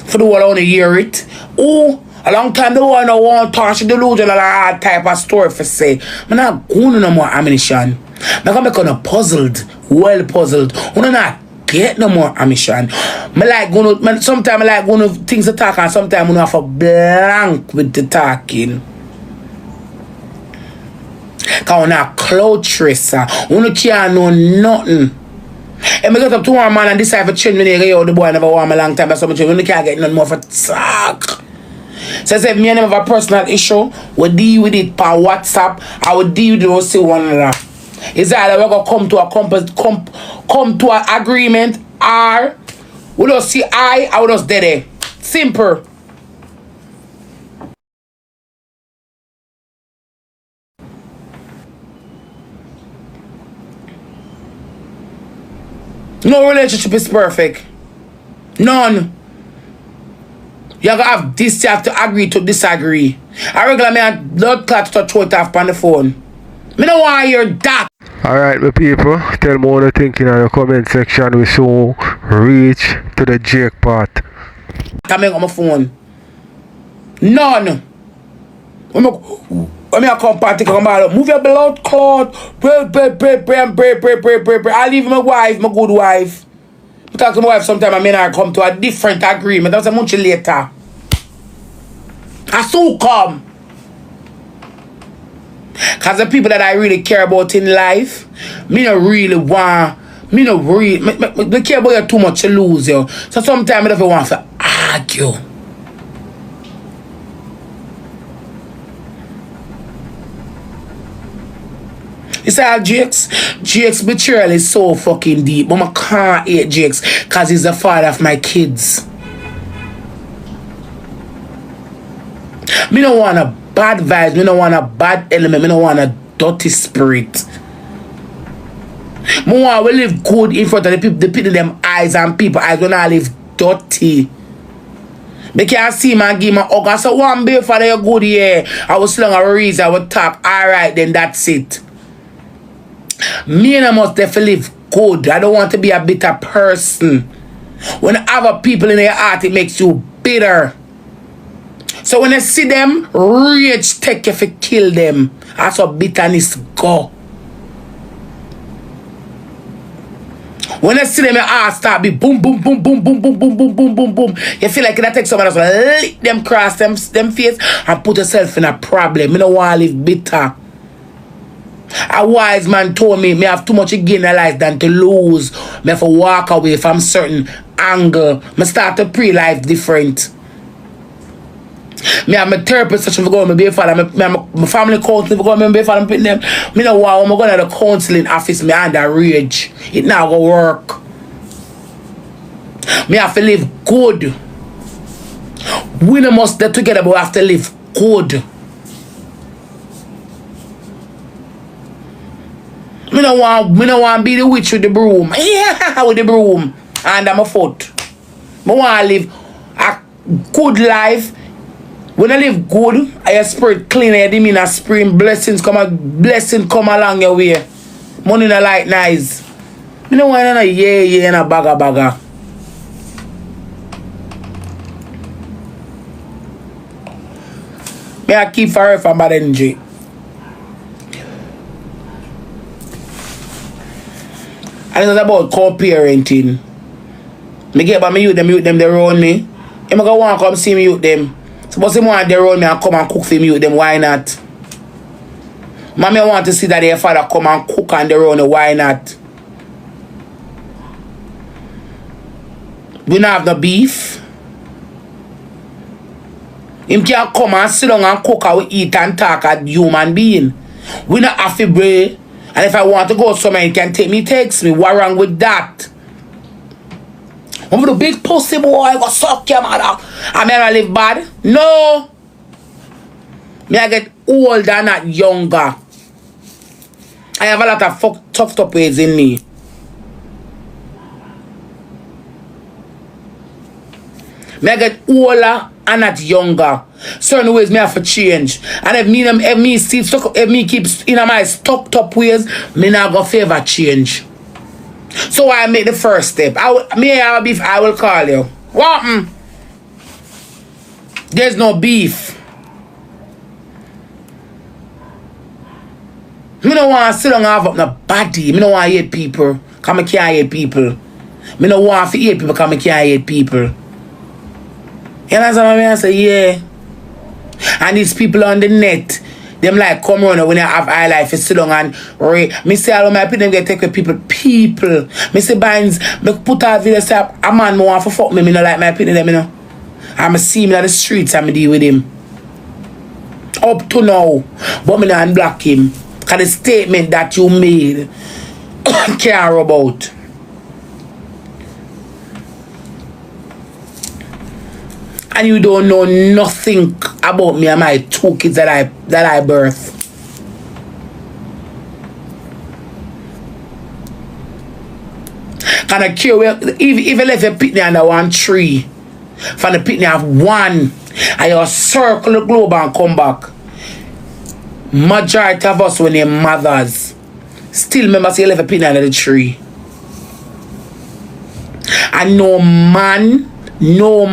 For the world I wanna hear it. Oh, a long time the one I want to touch delusional all type of story for say. I'm not going no more ammunition. I'm gonna make on puzzled, well puzzled. I'm not get no more ammunition. Sometimes I like going to things to talk and sometimes I have to blank with the talking. Because I'm not cloud tracer. I can't know nothing. And I get up to one man and decide to change me, the boy never want me a long time. So I can't get nothing more for talk. So I said, me and him have a personal issue. We deal with it per WhatsApp. I will deal with it and see one another. It's either we're going to come to an agreement or we just see I will just dead there. Simple. No relationship is perfect. None. You gotta have this, you have to agree to disagree. I regular me and blood clot to throw it off on the phone. Me don't want to hear that. Alright, my people, tell me what you think in the comment section. We soon reach to the Jake part. Come on my phone. None. When I come party, come out, move your blood clot. Pray. I leave my wife, my good wife. I talk to my wife sometime, I mean I come to a different agreement. That's a month later. I soon come. Cause the people that I really care about in life, me no really want, me care about you too much to lose you. So sometimes I don't want to argue. It's all Jakes. Jakes betrayal is so fucking deep. But I can't hate Jakes because he's the father of my kids. Me don't want a bad vibes. Me don't want a bad element. Me don't want a dirty spirit. Me want to live good in front of the people in them eyes and people eyes when I live dirty. They can't see man give my hug. I said, one bill for the good year. I was long a reason I would talk. Alright, then that's it. Me and I must definitely live good. I don't want to be a bitter person. When other people in your heart, it makes you bitter. So when I see them, rage take you to kill them. That's how bitterness go. When I see them, your heart start be boom, boom, boom, boom, boom, boom, boom, boom, boom, boom, boom. You feel like you take someone else, lick them cross them face and put yourself in a problem. I don't want to live bitter. A wise man told me I have too much to gain in life than to lose. I have to walk away from certain angle. I start to pray life different. I have my therapist session for going to be a father. My family counseling for going to be a father. I don't want to go to the counseling office. I under rage. It now go work. I have to live good. We don't must get together, but we have to live good. Me don't want to be the witch with the broom. Yeah, with the broom under my foot. I want to live a good life. When I live good, your spirit clean, your demeanor spring, blessings come along your way. Money no like nice. Me don't want to yeah and a bagger. Me I keep far from bad energy. And it's about co-parenting. Me get by me youth them they around me. If I go want to come see me youth them. Suppose them want they around me and come and cook for me youth them, why not? Mommy want to see that their father come and cook and they around me, why not? We don't have no beef. Him can come and sit down and cook and we eat and talk as human being. We not have to break. And if I want to go somewhere, he can take me, takes me. What wrong with that? I'm the big pussy boy, I go suck your mother. I mean, I live bad? No. Me I get older, not younger. I have a lot of fucked up ways in me. Me I get older and not younger. Certain ways me have to change. And if me keep in my stuck up ways, me not go favor change. So I make the first step. I will call you. What? There's no beef. Me don't want to sit down and have up no body. Me don't want to hate people. Because I can't hate people. Me don't want to hate people because I can't hate people. You know what I say? Yeah. And these people on the net, them like come around when they have high life, you sit down and me say all of my people get take with people. Me say binds, me put out video say a man me want to fuck me not like my people them, you know. I'm see him in the streets and me deal with him. Up to now. But me not unblock him. Because the statement that you made care about. And you don't know nothing about me and my 2 kids that I birthed. Can I care if you left a pitney under one tree, from the pitney have one, and you circle the globe and come back. Majority of us when they're mothers still remember say you left a pitney under the tree. And no man, no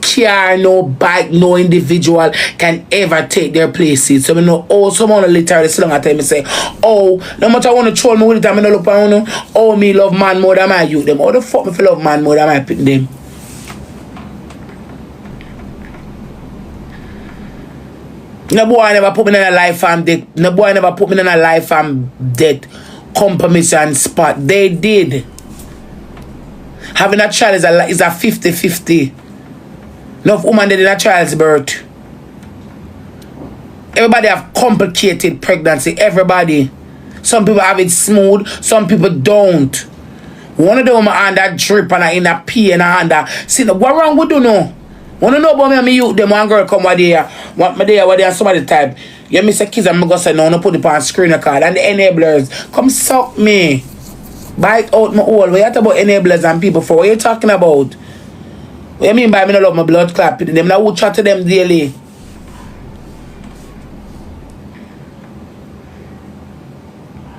car, no bike, no individual can ever take their places. So we know, oh, someone literally sit down and tell me say, oh, no matter I want to troll me with it, I don't look around, oh, me love man more than my youth them. Oh, the fuck me feel love man more than my pick them. No boy never put me in a life and death. No boy never put me in a life and death compromission spot. They did. Having a child is a 50-50. Enough woman did in a child's birth. Everybody have complicated pregnancy. Everybody. Some people have it smooth. Some people don't. One of them under drip and in a pee and under. See, what wrong with you know? Want to know about me and me youth? Them one girl come over there. Want me there, and somebody type. You miss a kids and me go say no, put it on screen card. And the enablers come suck me. Bite out my hole. What you talk about enablers and people for? What you talking about? What you mean by me no love my blood clot? Them now who chat to them daily.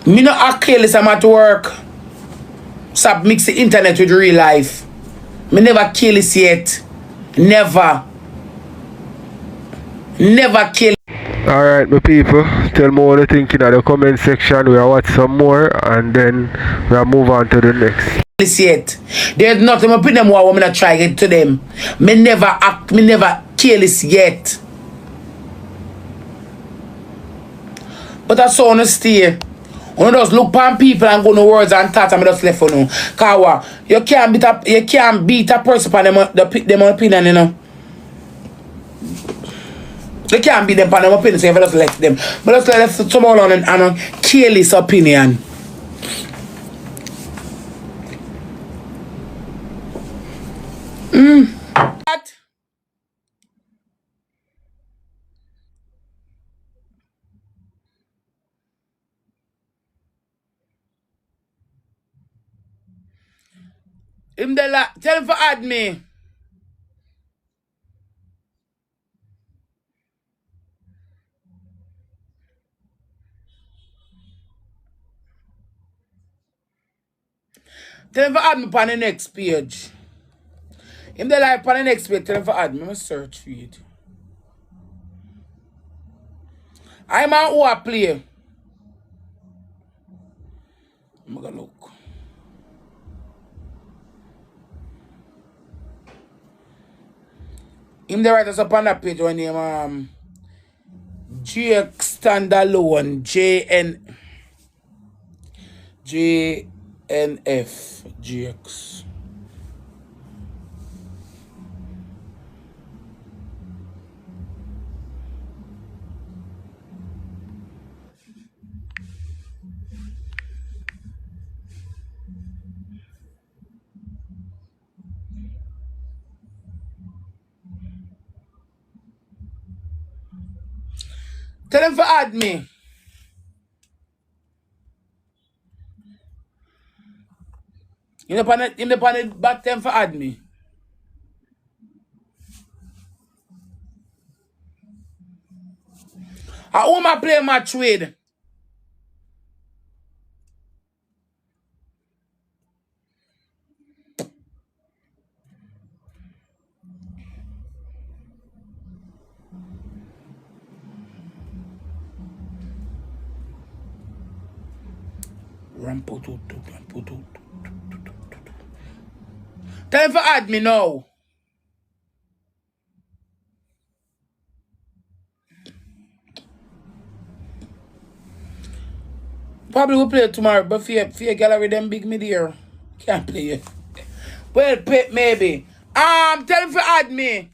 Me no act careless, I'm at work. Stop mix the internet with real life. Me never careless yet. Never kill. Alright, my people, tell me what you think in the comment section. We'll watch some more and then we'll move on to the next. Yet. There's nothing I put them what I'm gonna try get to them. Me never careless yet. But I saw on the stay. One of those look pan people and go no words and thoughts and just left for no. Cause you can't beat a person on them opinion, you know. They can't beat them on them opinion, so you just left them. But just left someone on a careless opinion. What? Tell him for add me. Tell him for add me on the next page. Him the live on the next page, tell him for add me. I'm gonna search for it. I'm on who I play. I'm gonna look. Him the write us up on that page when name GX standalone JNF GX. Tell him for add me. In the panel back them for add me. I who I play match with. Tell him for add me now. Probably will play it tomorrow, but for your gallery them big me there. Can't play it. Well, pet maybe. Tell him for add me.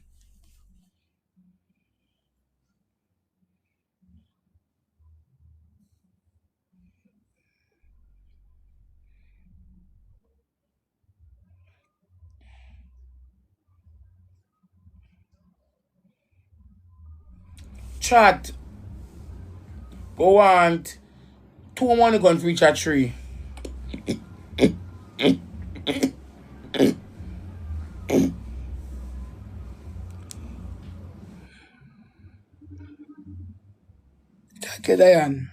Chat. Go on. 2 money going to reach a 3. Okay, Diane.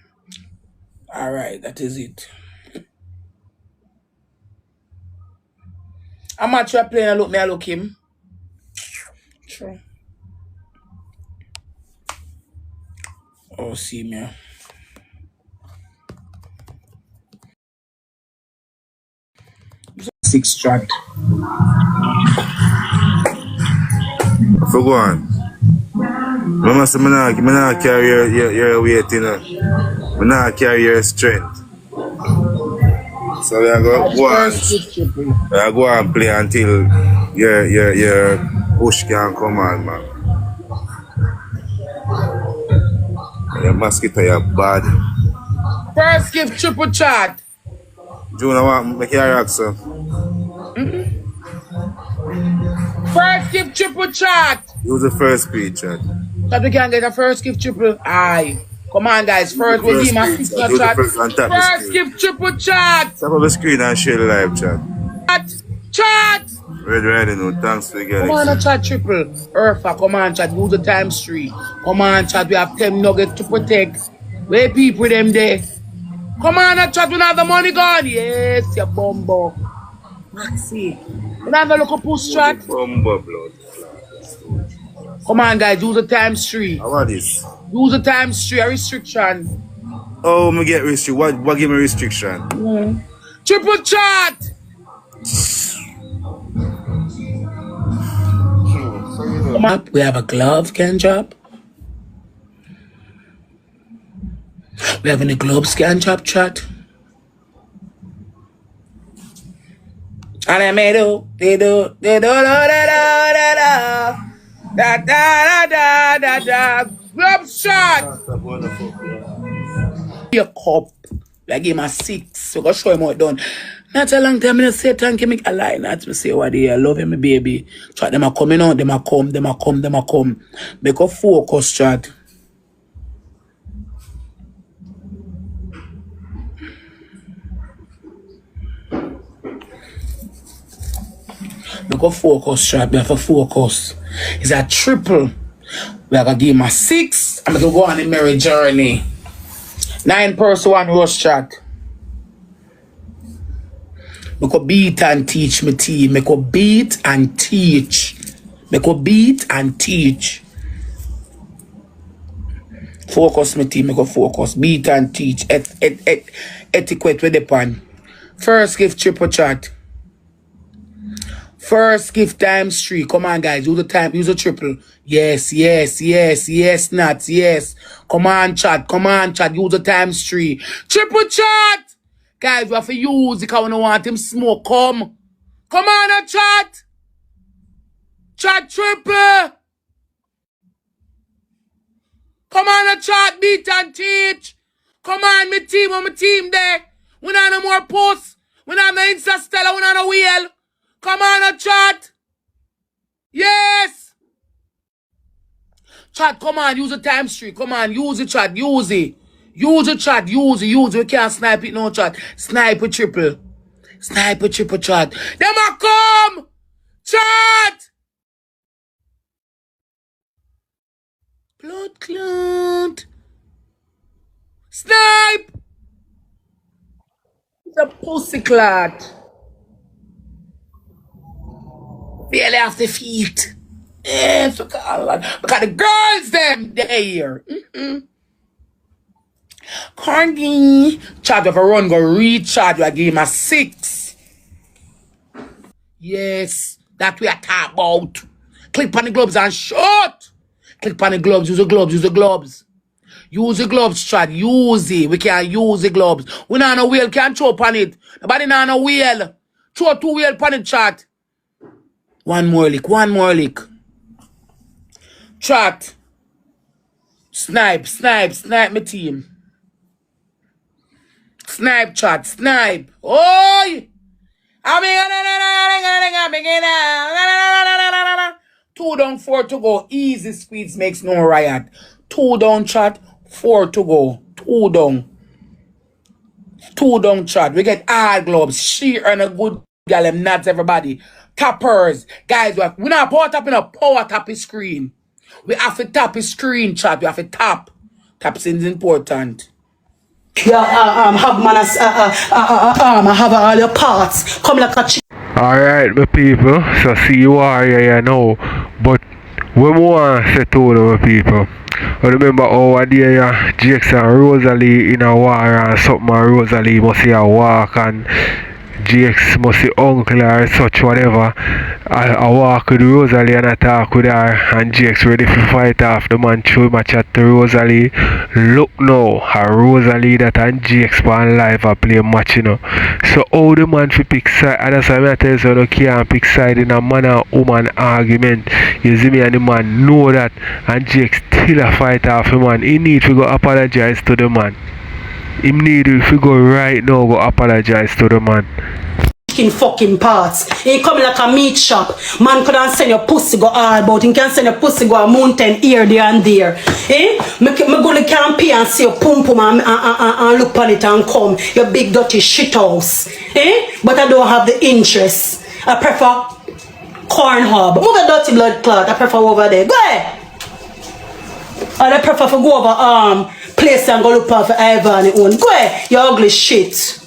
Alright, that is it. How much you playing? I look him. True. Oh, see me. Six track. For go on. Mama say, I not carry your weight, you know. I not carry your strength. So we are go on play until your push can come on, man. Your mosquito, your bad. First gift triple chat. June, I want to make your rock, so. First gift triple chat. Use the first speech, chat. That we can get a first gift triple. Aye. Come on, guys. First, we'll give my six chat. First gift triple chat. Stop on the screen and share the live chat. Chat. Ready, no. Thanks for the Come on, chat triple. Eartha, come on, chat. Use the times 3. Come on, chat. We have 10 nuggets to protect. Where people them there? Come on, chat. We have the money gone. Yes, you bumbo. Maxi. We have the local push chat. Bumbo blood. Come on, guys. Use the times 3. How about this? Use the times 3. A restriction. Oh, me get restriction. What give me restriction? Triple chat. We have a glove can drop. We have any gloves can drop chat. And I made they do da glove shot. Your cup. I give him a 6. So go show him what done. Not a long time I say thank you, make a lie. Not to say what they I love him, baby. Chat them are coming out, them are come. Make a focus, chat. Make a focus, chat. We have to focus. It's a triple. We are gonna give him a 6. I'm gonna go on the merry journey. 9 person 1 rush chat. Make a beat and teach me team. Make a beat and teach. Focus me team. Make a focus. Beat and teach. Etiquette with the pan. First gift triple chat. First gift times 3. Come on, guys. Use the time. Use the triple. Yes. Nuts. Yes. Come on, chat. Use the times 3. Triple chat. Guys, we have to use it because we don't want him smoke. Come on, chat. Chat triple. Come on, chat. Beat and teach. Come on, my team there. We don't have no more posts. We don't have no Insta Stella. We don't have no wheel. Come on, chat. Yes. Chat, come on. Use the times 3. Come on. Use it, chat. Use it. Use it, chat. Use it. We can't snipe it, no, chat. Snipe a triple. Chat. Them a come. Chat. Blood clot. Snipe. It's a pussy clot. Barely off the feet. Yes, because the girls them there. Corgi. Chat of a run go recharge. I give him a 6. Yes, that we are talking about. Click on the gloves and shot. Click on the gloves. Use the gloves. Use the gloves, chat. Use it. We can't use the gloves. We not no wheel. Can't throw on it. Nobody not no wheel. Throw 2 wheel on it, chat. One more lick. Chat. Snipe my team. Snipe, chat, snipe. Oi! 2 down, 4 to go. Easy squeeze makes no riot. 2 down, chat, 4 to go. 2 down. 2 down, chat. We get hard gloves. She earn a good gal, not everybody. Tappers. Guys, we're not power tapping a power tapping screen. We have to tap his screen, chat. We have to tap Tapsing is important. Yeah, have manners, have all your parts. Come like a Alright, my people. So see you are here now. But when we want to say to my people, I remember our day Jakes and Rosealee in a war and something, and Rosealee must see a walk and Jakes must see uncle or such whatever. I walk with Rosealee and I talk with her, and Jakes ready to fight off the man through my chat to Rosealee. Look now, Rosealee that and Jakes on live are play match, you know. So how the man fi pick side, and that's why I tell you you can't pick side in a man and woman argument. You see me, and the man know that, and Jakes still a fight off the man. He need to go apologize to the man. He need to go right now go apologize to the man. Fucking parts. He come like a meat shop. Man couldn't send your pussy go all about. He can send your pussy go a mountain here, there and there. Eh? Me go to campaign and see your pum pum and look on it and come. Your big dirty shit house. Eh? But I don't have the interest. I prefer corn hub. Move a dirty blood clot. I prefer over there. Go ahead. And I prefer to go over place and go look for ivany own. Go ahead. You ugly shit.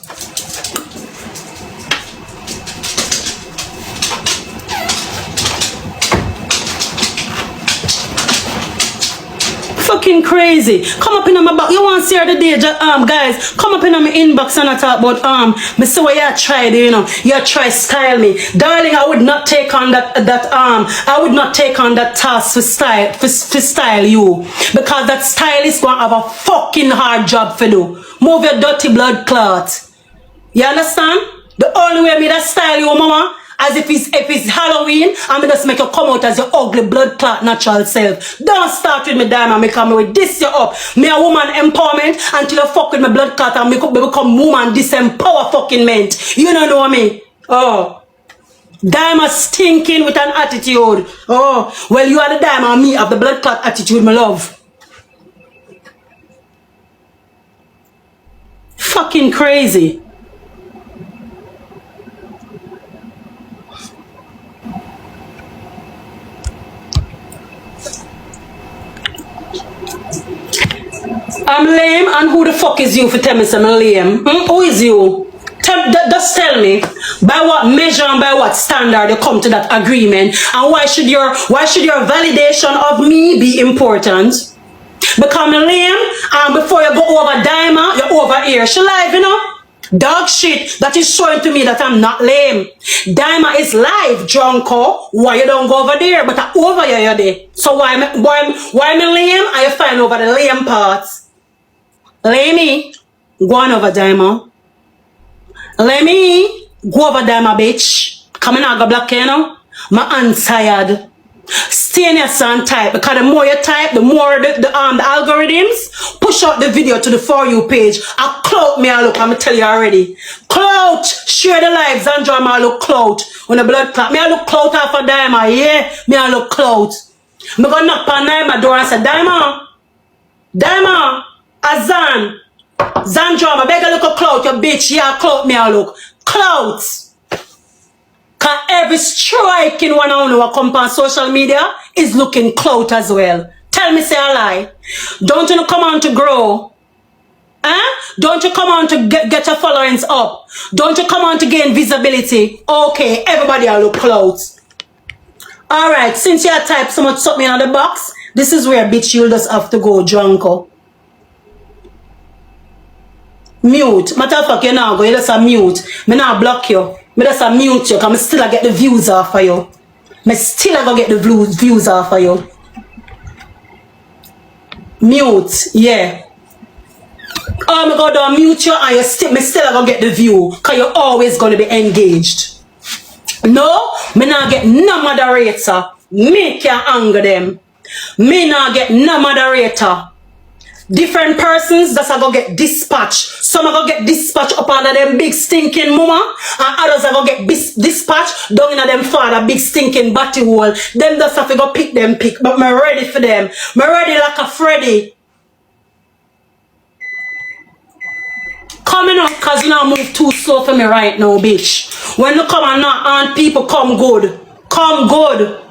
Fucking crazy. Come up in my back. You want to see her today, guys? Come up in my inbox and I talk about me see what you tried, you know. You try style me. Darling, I would not take on I would not take on that task to style you. Because that stylist gonna have a fucking hard job for you. Move your dirty blood clot. You understand? The only way me that style you, mama, as if it's Halloween, I'm just make you come out as your ugly blood clot natural self. Don't start with me diamond, me come with this you up. Me a woman empowerment until you fuck with my blood clot and me become woman disempower fucking men. You don't know me. Oh. Diamond stinking with an attitude. Oh. Well, you are the diamond, me have the blood clot attitude, my love. Fucking crazy. I'm lame, and who the fuck is you for telling me I'm lame? Who is you? Just tell me by what measure and by what standard you come to that agreement, and why should your validation of me be important? Become lame, and before you go over Daima, you're over here. She live, you know? Dog shit that is showing to me that I'm not lame. Daima is live, drunko. Why you don't go over there? But I over here, you're there. So why me lame? And you find over the lame parts. Lemmy, go on over Daima. Lemmy, go over Daima, bitch. Come in, I go black, you know? My hand tired. Stay in your son type, because the more you type, the more the algorithms push out the video to the For You page. I clout me, I look, I'm tell you already. Clout, share the lives, and enjoy my look clout. When the blood clot, me I look clout off of Daima, yeah, me I look clout. Me go knock on Daima door and say, Daima, Azan, Zandrama, beg a look a clout, you bitch, yeah, clout me I look. Clout. Cause every strike in one on who come on social media is looking clout as well. Tell me say a lie. Don't you come on to grow? Don't you come on to get your followings up? Don't you come on to gain visibility? Okay, everybody will look clout. Alright, since you have typed so much something on the box, this is where bitch you'll just have to go drunko. Mute. Matter of fact, you now go, you just a mute. Me now block you. Me just a mute you, because me still get the views off of you. Me still go get the views off of you. Mute, yeah. Oh my God, I'll mute you and me still go get the view, because you're always going to be engaged. No, me not get no moderator. Me can anger them. Me not get no moderator. Different persons that's a go get dispatched. Some are go get dispatched up under them big stinking mama, and others are go get dispatched down in them father big stinking batty hole. Them just have to go pick, but me ready for them. Me ready like a Freddy. Coming up, cause you know move too slow for me right now, bitch. When you come and knock on people, come good. Come good.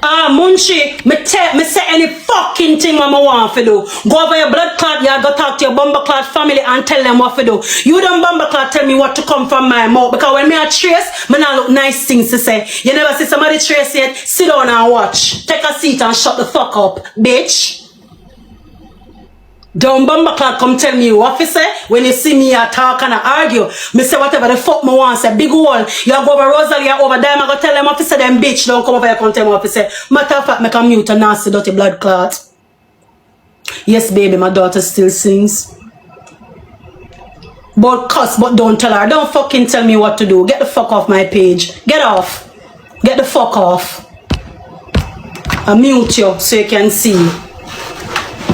Munchie, me say any fucking thing what I want to do. Go over your blood clot, you go talk to your bomber clot family and tell them what to do. You don't bomber clot tell me what to come from my mouth. Because when me a trace, me not look nice things to say. You never see somebody trace yet, sit down and watch. Take a seat and shut the fuck up, bitch. Don't bomber clock come tell me what to say when you see me talk and argue. Me say whatever the fuck me want say. Big hole. You go over Rosealee over there, I go tell them what to say. Them bitch don't come over here and tell me what to say. Matter of fact, make a mute a nasty dirty blood clot. Yes, baby, my daughter still sings. But cuss, but don't tell her. Don't fucking tell me what to do. Get the fuck off my page. Get off. Get the fuck off. I mute you so you can see.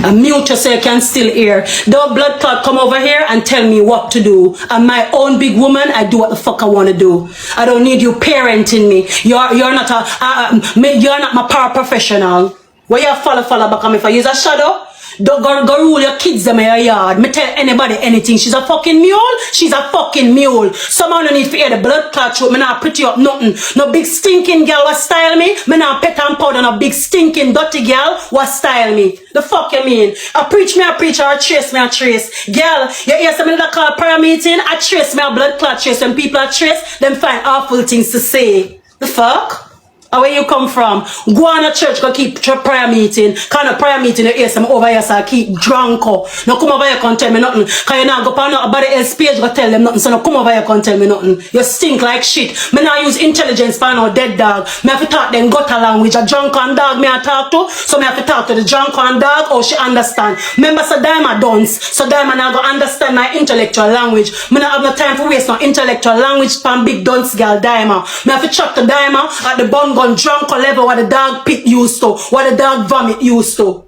I mute you so you can still hear. Don't blood clot come over here and tell me what to do. I'm my own big woman. I do what the fuck I want to do. I don't need you parenting me. You're not you're not my paraprofessional. Where you follow back on me for use a shadow? Don't go rule your kids in your yard. Me tell anybody anything. She's a fucking mule. She's a fucking mule. Someone don't need to hear the blood clot throat. Me not pretty up nothing. No big stinking girl what style me. Me not pet and powder. No big stinking dirty girl what style me. The fuck you mean? I preach or I trace me a trace. Girl, you hear somebody that call prayer meeting? I trace me a blood clot trace. When people are trace, them find awful things to say. The fuck? Where you come from? Go on a church, go keep prayer meeting. Kind of prayer meeting, you hear some over here, so I keep drunk. No come over here, can't tell me nothing. Cause you not go on nobody else page, go tell them nothing. So no come over here, can't tell me nothing. You stink like shit. Me not use intelligence for no dead dog. Me have to talk them gutter language. A drunken dog me I talk to. So me have to talk to the drunken dog, oh she understand. Remember, so Diamond dunce. So Diamond I go understand my intellectual language. Me not have no time for waste no intellectual language from big dunce girl Diamond. Me have to chat to Diamond at the bun gun drunk level what the dog pit used to, what the dog vomit used to.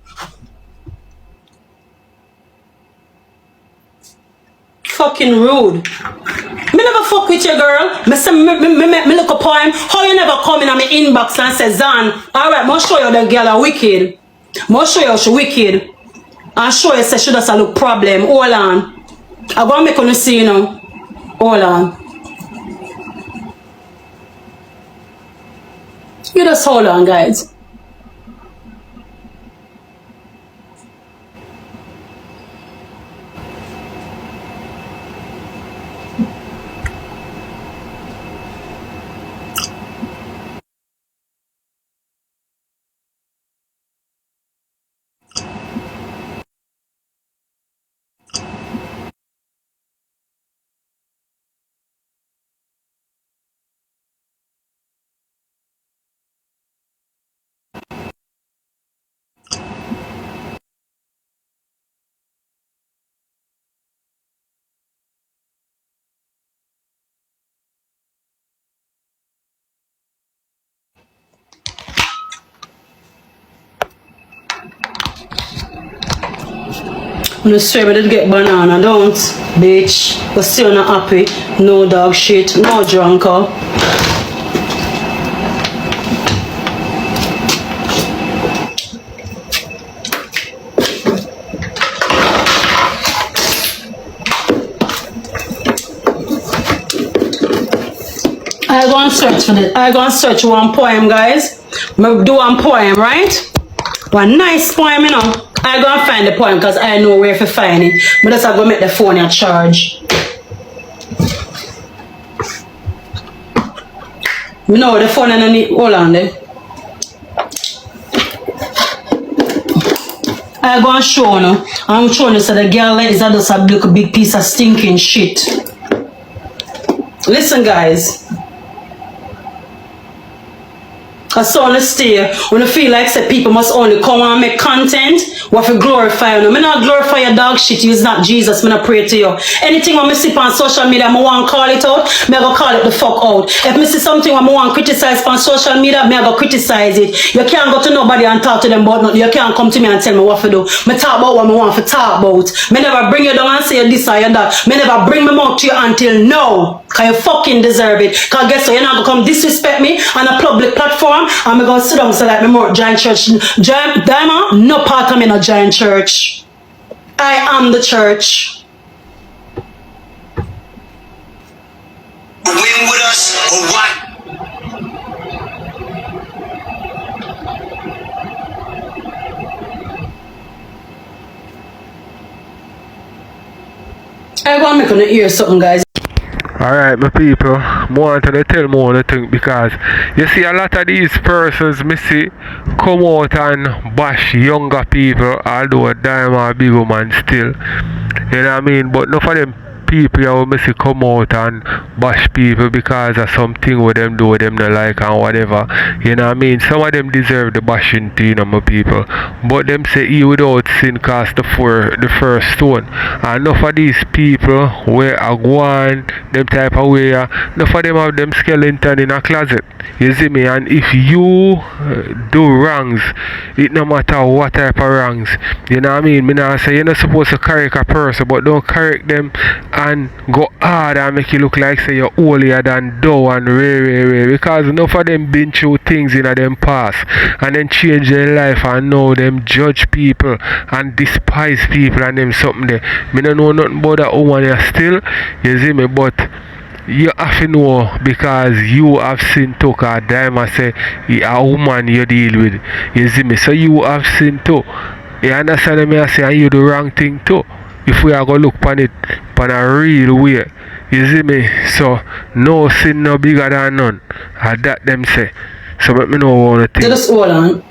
Fucking rude. Me never fuck with you, girl. Me say me look a poem. How you never come in on my inbox and say, Zan, alright, I'll show you the girl are wicked. I'll show you she wicked. I'll show you say she does a look problem. Hold on. I'm gonna make you see, you know. Hold on. You just hold on, guys. When you swear me did get banana, don't, bitch. But still not happy. No dog shit, no drunker. I go and search for this. I go and search one poem, guys. I do one poem, right? One nice poem, you know. I go and find the poem because I know where to find it. But that's how I go make the phone a charge. You know the phone and I need. Hold on there. I go and show you. I'm showing you so the girl is just a big piece of stinking shit. Listen, guys. I saw on the stay when I feel like say people must only come and make content what for glorify you. Me not glorify your dog shit, you is not Jesus, me not pray to you. Anything when me see on social media, me want call it out, me I go call it the fuck out. If me see something when me want criticize on social media, me I go criticize it. You can't go to nobody and talk to them about nothing. You can't come to me and tell me what to do. Me talk about what me want to talk about. Me never bring you down and say this or that. Me never bring me mouth to you until now. Cause you fucking deserve it. Cause guess what, you're not gonna come disrespect me on a public platform. I'm gonna sit down so like me more giant church. Giant Diamond, no part of me in a giant church. I am the church. Win with us or what? I want to hear something, guys. Alright, my people, I want to tell more the thing because you see a lot of these persons me see come out and bash younger people, although a dime or a big woman still. You know what I mean? But none of them people you me see come out and bash people because of something with them do them not like and whatever. You know what I mean? Some of them deserve the bashing too, you know, my people. But them say he without sin cast the first stone. And enough of these people where I go on them type of way, enough of them have them skeleton in a closet. You see me? And if you do wrongs, it no matter what type of wrongs. You know what I mean? Me not say you're not supposed to correct a person, but don't correct them and go hard and make you look like say you're holier than thou and way. Because enough of them been through things in them past and then change their life and know them judge people and despise people and them something there. Me don't know nothing about that woman here still, you see me, but you have to know because you have seen too, cause Diamond say a woman you deal with, you see me, so you have seen too. You understand me? I say and you do wrong thing too. If we are going to look upon it on a real way, you see me? So, no sin no bigger than none. And that them say. So, let me know what I think. Just hold on.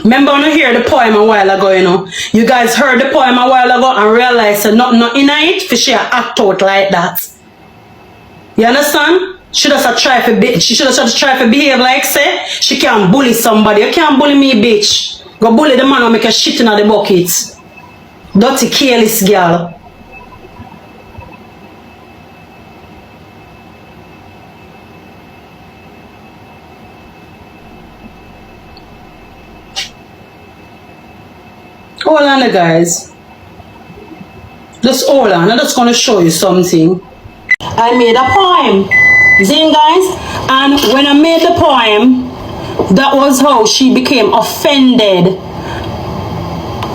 Remember when you hear the poem a while ago, you know? You guys heard the poem a while ago and realized that nothing in it for she act out like that. You understand? She doesn't try to behave like say she can't bully somebody. You can't bully me, bitch. Go bully the man who make a shit in the bucket. Dirty, careless girl. Hold on, guys. Just hold on. I'm just going to show you something. I made a poem. See, guys? And when I made the poem, that was how she became offended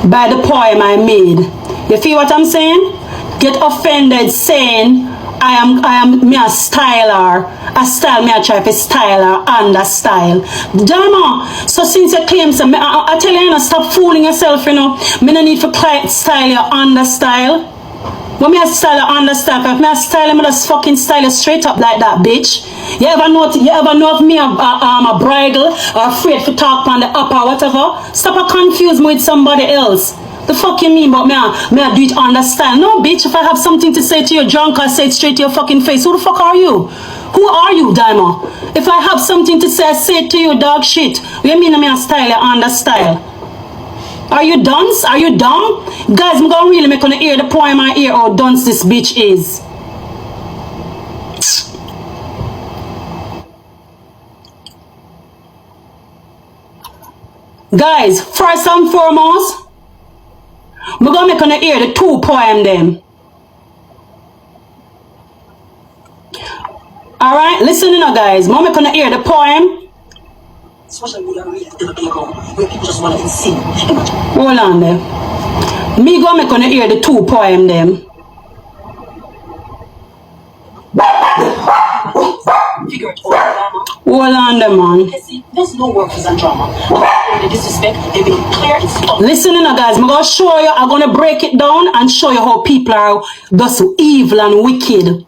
by the poem I made. You feel what I'm saying? Get offended saying I am me a styler. A style me a try to style her under style. Dama, so since you claim so I tell you, stop fooling yourself, you know. Me no need for style you under style. When me a style you under style, if me a style me just fucking style you straight up like that, bitch. You ever know if me a bridle or afraid to talk on the upper or whatever? Stop confuse me with somebody else. The fuck you mean about me a do it under style? No, bitch, if I have something to say to your drunk, I say it straight to your fucking face. Who the fuck are you? Who are you, Dima? If I have something to say, I say it to you, dog shit. What you mean me a style you under style? Are you dunce? Are you dumb? Guys, I'm gonna really make on hear the poem I hear how dunce this bitch is. Guys, first and foremost, I'm gonna make on hear the two poem them. Alright, listen now guys. I'm gonna hear the poem. Social media really where people just want to see. Hold on there. Me go make on hear the two poem them. Figure it out, hold on there, man. There's no workers and drama. The disrespect, they be clear and stop. Listen now guys, I'm gonna show you, I'm gonna break it down and show you how people are just so evil and wicked.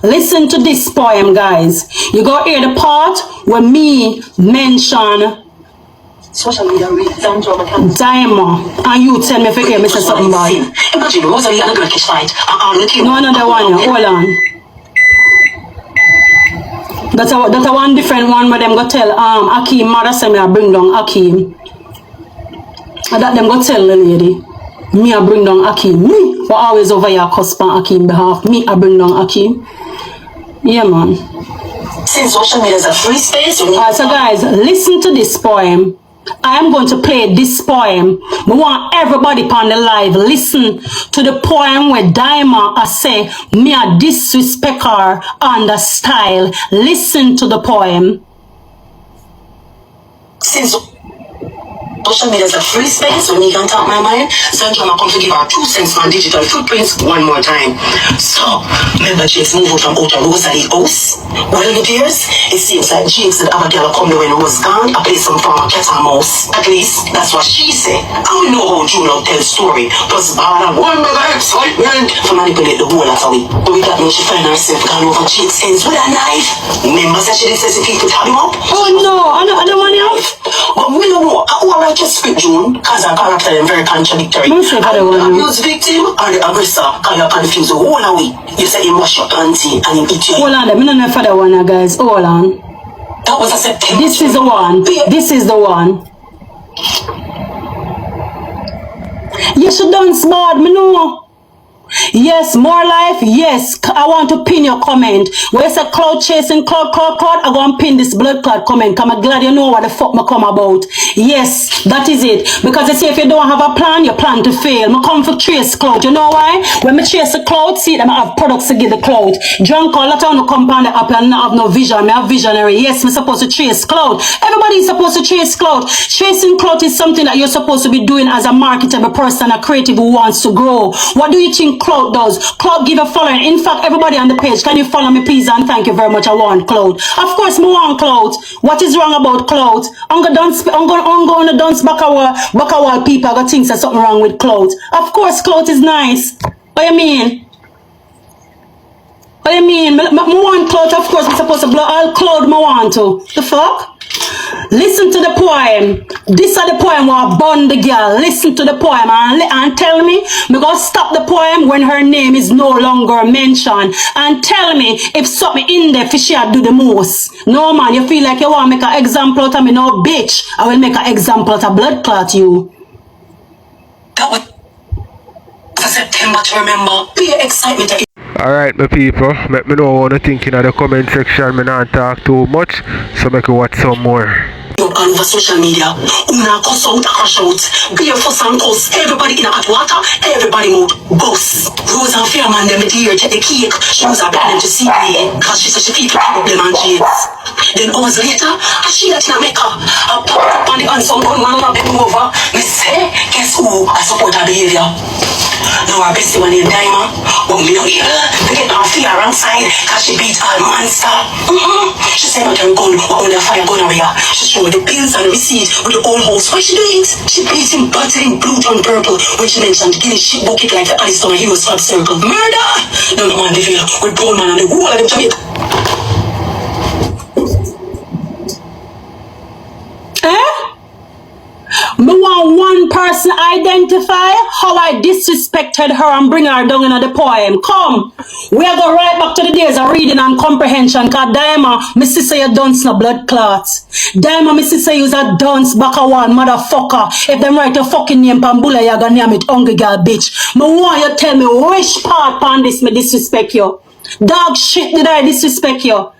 Listen to this poem, guys. You go hear the part where me mention social media reads and drama Diamond, and you tell me if you hear me say something about it. Imagine Rosealee and a girl catch fight. No, another one, yeah. Hold on. That's a one different one where them go tell Akeem mother say me I bring down Akeem. And that them go tell the lady. Me I bring down Akeem. Me but always over here cuss on Akeem behalf. Me I bring down Akeem. Yeah man. Since social media is a free space. Alright, so guys, listen to this poem. I am going to play this poem. I want everybody on the live listen to the poem where Diamond I say me a disrespect her under style. Listen to the poem. Since Social media is a free space where me can talk my mind. So I'm trying to come to give our 2 cents on digital footprints one more time. So, remember Jake's move out from out of Rosealee house? Well, it appears, it seems like Jake's the other girl come there when Rose gone, I play some form of cat and mouse. At least, that's what she said. I don't know how June tell the story. Plus, bad and one mega excitement for manipulate the whole lot of it. But we got no, she find herself gone over Jake's ends with a knife. Remember, she did say some people tab him up? Oh no, I don't want you. But we don't know how I like your script, June, because our character is very contradictory. Don't say that the one. abused victim or the aggressor, because you confuse the whole away. You say he wash your auntie and he eat you. Hold on, let me know for the one, guys. Hold on. That was a September. This is the one. This is the one. You should dance bad, me know. Yes, more life, yes. I want to pin your comment. Where's a cloud chasing cloud? I go and pin this blood clot comment. Cause I'm glad you know what the fuck me come about. Yes, that is it. Because you see, if you don't have a plan, you plan to fail. Me come for trace cloud. You know why? When me chase the cloud, see them I have products to give the cloud. Drunk all the time to compound the app and not have no vision. Me have visionary. Yes, me supposed to chase cloud. Everybody is supposed to chase cloud. Chasing cloud is something that you're supposed to be doing as a marketable person, a creative who wants to grow. What do you think Cloud does? Cloud give a following. In fact, everybody on the page, can you follow me please and thank you very much. I want Cloud. Of course, me want Cloud. What is wrong about Cloud? I'm gonna dance back our people. I got things there's something wrong with Cloud. Of course, Cloud is nice. What you mean? What you mean? Me want Cloud. Of course, I'm supposed to blow all Cloud. Me want to. The fuck? Listen to the poem. This is the poem where I born the girl. Listen to the poem and tell me gonna stop the poem when her name is no longer mentioned. And tell me if something in there for she do the most. No man, you feel like you want to make an example out of me? No bitch. I will make an example out of blood clot you. That was September to remember. Be excitement. Alright my people, let me know what you think in the comment section. Me not talk too much, so make you watch some more. All over social media, una cuss out, crash out, beer fuss and cuss, everybody in a hot water, everybody mood, boss. Rose and Fairman, them here take the cake, she was a planning to see me, cause she said she feel problem and shades. Then hours later, I see that in Jamaica, I pop up on the handsome gunman and bend over, me say, guess who I support her behavior? Now our bestie one named Diamond, but me not able to get her fear outside, cause she beat all monster. She said not her gun, but on the fire gun area, she showed the pills and receipt with the old house. Why she do it? She beat him, battered him, blue and purple. When she mentioned the Guinness shit bucket like the ice on a hero swap circle. Murder! No man the feel with brown man and the whole of them Jamaica. Me want one person identify how I disrespected her and bring her down in the poem. Come, we are going right back to the days of reading and comprehension. Cause Diamond, me sister you dance no blood clots. Diamond, me sister use a dance back a one motherfucker. If them write your fucking name Pambula, you gonna name it hungry girl bitch. Me want you tell me which part on this me disrespect you. Dog shit did I disrespect you?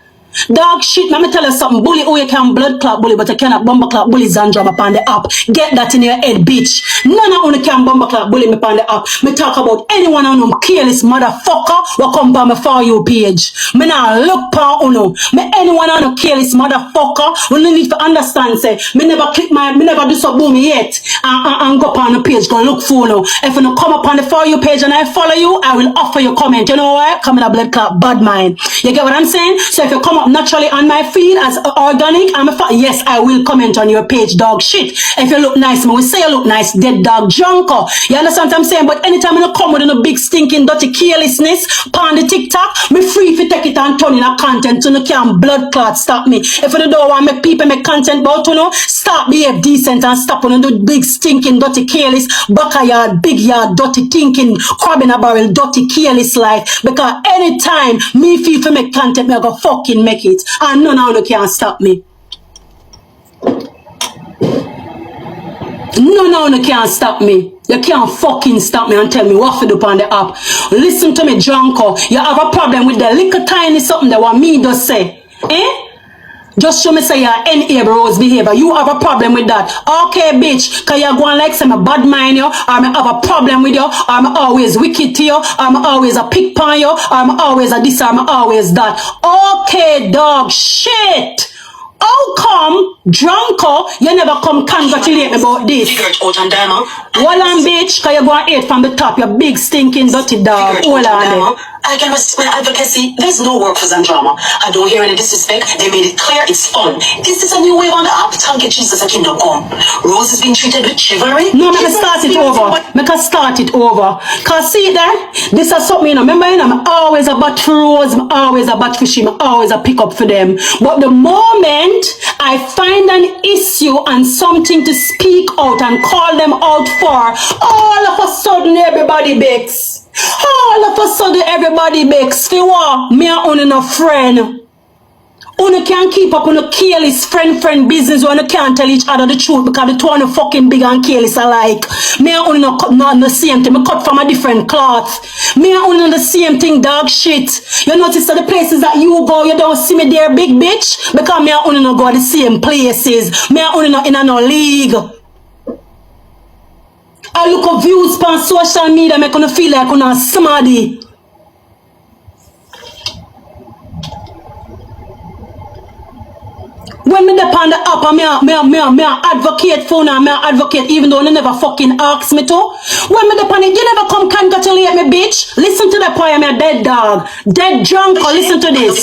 Dog shit, let me tell you something. Bully, oh, you can blood clot bully, but you cannot bomber clot bully Zanjob upon the app. Get that in your head, bitch. None of you can bomber clot bully me upon the app. Me talk about anyone on them careless motherfucker will come by me for you page. Me not look pa uno. Me anyone on a careless motherfucker will need to understand, say, me never do so boom yet. And go upon the page, go look for you. If you come up on the for you page and I follow you, I will offer you comment. You know why? Come in a blood clot bad mind. You get what I'm saying? So if you come up naturally on my feed as organic, yes, I will comment on your page, dog shit. If you look nice, me will say you look nice, dead dog junker. You understand what I'm saying? But anytime you come with a big stinking dirty carelessness on the TikTok, me free if you take it and turn in a content so you can blood clot stop me. If you don't want make people make content about you know, stop behave decent and stop when you do big stinking dirty careless backyard, big yard, dirty thinking, crab in a barrel, dirty careless life. Because anytime me feel to make content, me I go fucking make it. And none of you can stop me. None of you can stop me. You can't fucking stop me and tell me what to do on the app. Listen to me, Junko. You have a problem with the little tiny something that what me does say. Eh? Just show me say you're enable Rose behavior. You have a problem with that. Okay, bitch. Cause you're going like some bad mind you, or I have a problem with you, or I'm always wicked to you, or I'm always a pick on you, or I'm always a this, or I'm always that. Okay, dog shit. How come, drunko, you never come congratulate me about this? Figure it out and diamond. Well on bitch, cause you go and eat from the top, you big stinking dirty dog. Hold on there. I can respect my advocacy. There's no work for drama. I don't hear any disrespect. They made it clear it's fun. Is this a new wave on the app? Thank you, Jesus, a kingdom come. Rose is being treated with chivalry. No, make us start it over. Make us start it over. Cause see there, this is something, you know. Remember, you know, I'm always a bat for Rose, I'm always a bat for she, I'm always a pick up for them. But the moment I find an issue and something to speak out and call them out for, all of a sudden everybody begs. All of a sudden everybody begs for what? Me and on a friend. Una can't keep up on a careless friend business when you can't tell each other the truth because the two are fucking big and careless alike. Me and una not the same thing. Me cut from a different cloth. Me and una the same thing, dog shit. You notice that the places that you go, you don't see me there, big bitch, because me and una no go the same places. Me and una not in a no league. I look at views on social media, make you feel like you're somebody. When me dep on the app, me advocate for now, me advocate even though you never fucking ask me to. When me dep on it, you never come congratulate me, bitch. Listen to the poem, I'm a dead dog, dead drunk. Or listen to this.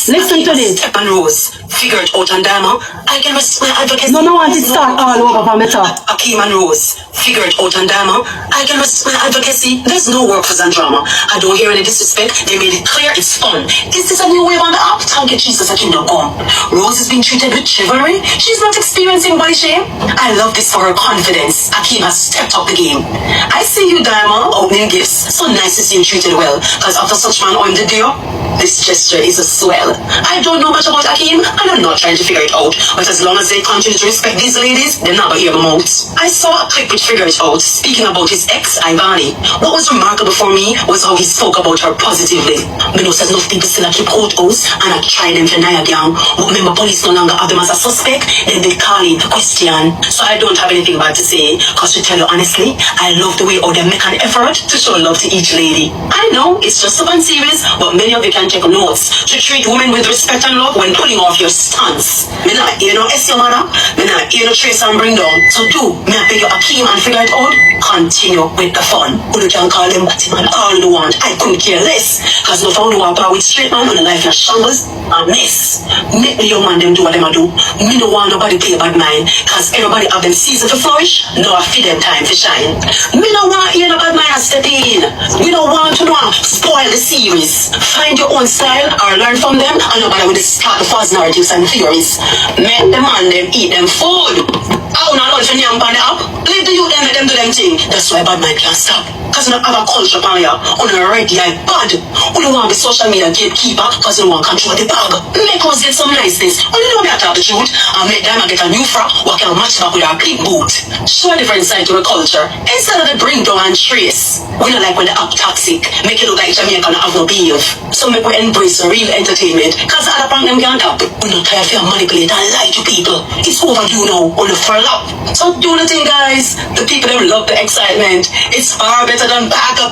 Listen to this. Step and Rose, figure it out and diamond. I can respect my advocacy. No, want it start all over for me talk. Akeem and Rose, figure it out and diamond. I can respect my advocacy. There's no work for drama. I don't hear any disrespect. They made it clear it's fun. Is this a new wave on the app? Thank you, Jesus, a kingdom come. Rose is being treated with chivalry. She's not experiencing body shame. I love this for her confidence. Akeem has stepped up the game. I see you, Diamond, opening gifts. So nice to see you treated well. Because after such man on the deal, this gesture is a swell. I don't know much about Akeem, and I'm not trying to figure it out. But as long as they continue to respect these ladies, they're not gonna hear my mouth. I saw a clip with Figure It Out speaking about his ex, Ivany. What was remarkable for me was how he spoke about her positively. Me know says enough people still keep photos and I try them for Naya gang. But remember, police no longer have them as a suspect, then they call it question. So I don't have anything bad to say, cause to tell you honestly, I love the way how they make an effort to show love to each lady. I know it's just a fun series, but many of you can take notes to treat women with respect and love when pulling off your stunts. Me not hear no S your mother, me not hear no trace and bring down. So do me I beg you Akeem and Figure It Out, continue with the fun. You can call them batty man all you want, I couldn't care less. Cause no found who are with straight man when the life in shambles and mess. Make the young man them do what them a do. Me no want nobody play bad mind, cause everybody have them season to flourish, no I feed them time to shine. Me no want hear no bad mind step in. We don't want to know spoil the series. Find your own style or learn from them, and nobody will start the false narratives and theories. Make them and them eat them food. How not all for them on the app? Leave the youth them, let them do them thing. That's why bad mind can't stop. Cause you don't have a culture on ya, on a ready eye bad. You don't want the social media gatekeeper, cause you don't want control the bag. Make us get some niceness. You know me I talk the truth, and make them get a new frock, what can match back with our clean boot. Show a different side to the culture, instead of the bring down and trace. We don't like when the app toxic, make it look like Jamaica and have no behave. So make we embrace real entertainment, cause the other prank them can't up. We don't try to manipulate and lie to people. It's overdue now, on the furl up. So do the thing guys, the people them love the excitement. It's far better than bagger.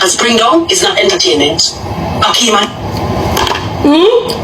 As bring down is not entertainment. Akeem and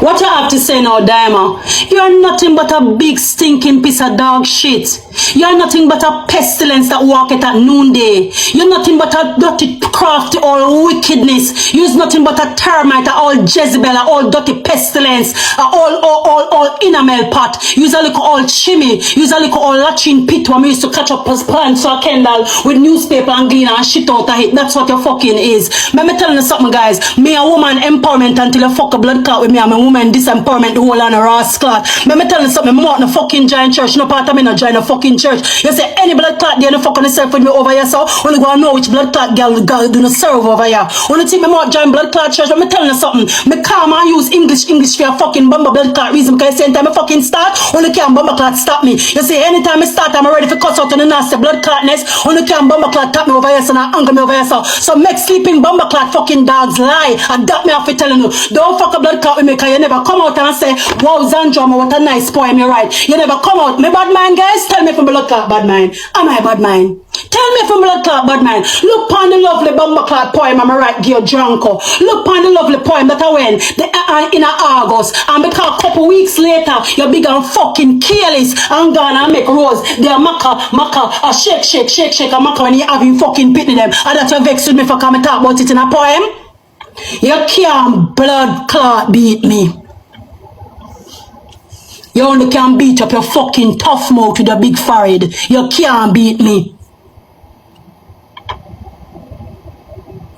What you have to say now, Diamond? You're nothing but a big stinking piece of dog shit. You're nothing but a pestilence that walketh at noonday. You're nothing but a dirty crafty all wickedness. You're nothing but a termite, a all Jezebel, a all dirty pestilence, a all enamel pot. You're a little all chimney. You're a little all latching pit where we used to catch up as plants for a candle with newspaper and clean and shit out of it. That's what your fucking is. Let me tell you something, guys. Me a woman empowerment until you fuck a blood clot with me. I'm a woman disempowerment the whole on a raw clot. Let me tell you something. I'm not in a fucking giant church. No part of me not join a fucking church. You say any blood clot there, no fucking yourself with me over here, so only go and know which blood clot girl do not serve over here. Only think me not join blood clot church, but me tell you something. Me calm and use English for a fucking bumper blood clot reason, because same time I fucking start, only can bumper clot stop me. You say anytime I start, I'm ready for cuss out on the nasty blood clotness, only can bumper clot tap me over here, so now anger me over here, so make sleeping bumper clot fucking dogs lie, and that me have to telling you, don't fuck a blood clot with me, because you never come out and say, wow, Zandrama, what a nice poem you write. You never come out. Me bad man guys, tell me me if I'm blood clot bad mind. Am I bad mind? Tell me if I'm blood clot bad mind. Look on the lovely bomber clot poem I'm right Gil Drunko. Look on the lovely poem that I went in August. And because a couple weeks later, you're big and fucking careless and gone and make Rose. They're a shake, and maka when you having fucking pity them. And that you vex with me for coming talk about it in a poem. You can't blood clot beat me. You only can beat up your fucking tough mouth with a big forehead. You can't beat me.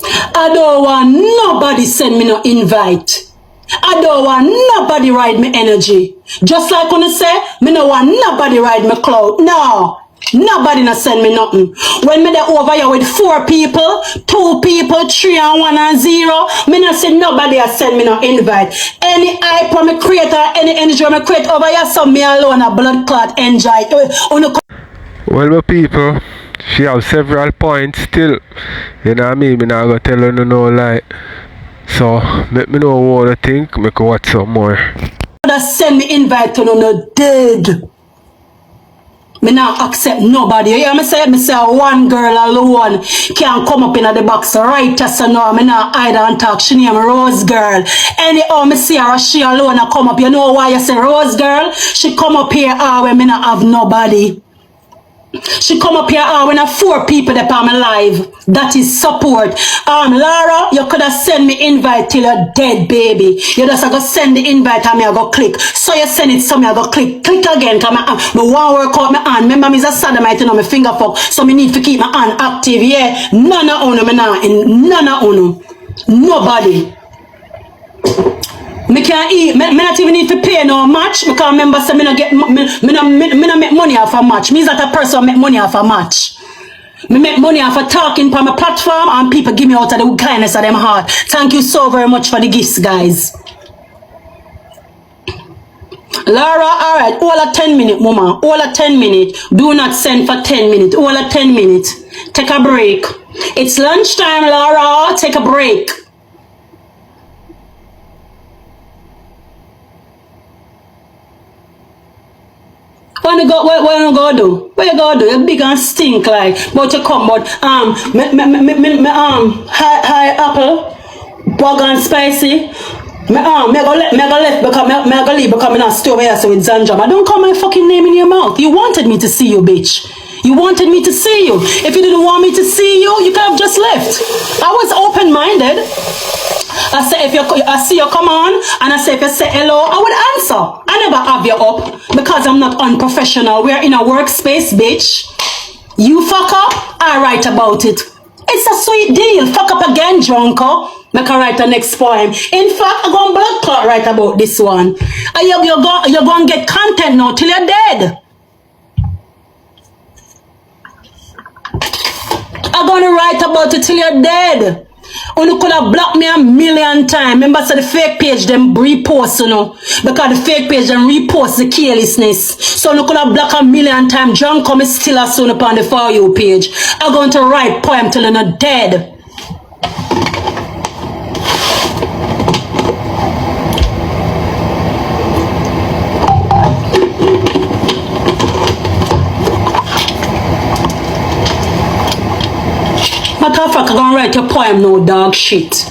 I don't want nobody send me no invite. I don't want nobody ride me energy. Just like when I say, me no want nobody ride me cloud. No. Nobody not send me nothing. When me there over here with 4 people, 2 people, 3 and 1 and 0, me not say nobody has send me no invite. Any hype on me create or any energy on me create over here, so me alone a blood clot enjoy. Well, my people, she have several points still. You know what I mean? Me not gonna tell her no lie. So, let me know what you think. Me can watch some more. Send me invite to no dead. Me not accept nobody. You hear me say? Me say one girl alone can come up in the box right as I know. Me not hide and talk. She name Rose Girl. Anyhow me see her, she alone a come up. You know why you say Rose Girl? She come up here when me not have nobody. She come up here when I 4 people that on my live. That is support. Lara, you could have send me invite till you're dead, baby. You just go send the invite and me I go click. So you send it, so me I go click. Click again, cause me want work out my hand. Remember, me's a sodomite, you know, my finger fuck. So me need to keep my hand active, yeah. None of uno, me not in none of uno. Nobody. Me can't eat. Me not even need to pay no match because remember say me not get me not make money off a match. Me that a person make money off a match. Me make money off of talking on my platform and people give me out of the kindness of them heart. Thank you so very much for the gifts, guys. Laura, alright, all a 10 minutes, mama. All a 10 minutes. Do not send for 10 minutes. All a 10 minutes. Take a break. It's lunchtime, Laura. Take a break. What you go do? What you go do? You big and stink like. But you come, but high apple, bug and spicy. Me go left because me go leave because me not stay over here so with Zanjam. I don't call my fucking name in your mouth. You wanted me to see you, bitch. You wanted me to see you. If you didn't want me to see you, you could have just left. I was open-minded. I say if I see you come on, and I say if you say hello, I would answer. I never have you up because I'm not unprofessional. We're in a workspace, bitch. You fuck up, I write about it. It's a sweet deal. Fuck up again, drunko. Make I write the next poem. In fact, I'm going to blood clot write about this one. And you're going to get content now till you're dead. I'm going to write about it till you're dead. You could have blocked me 1,000,000 times. Remember, so the fake page them repost, you know. Because the fake page them repost the carelessness. So you could have blocked 1,000,000 times. John come still as soon upon the For You page. I'm going to write poem till you're not dead. Matter of fact, I'm gonna write your poem, no dog shit.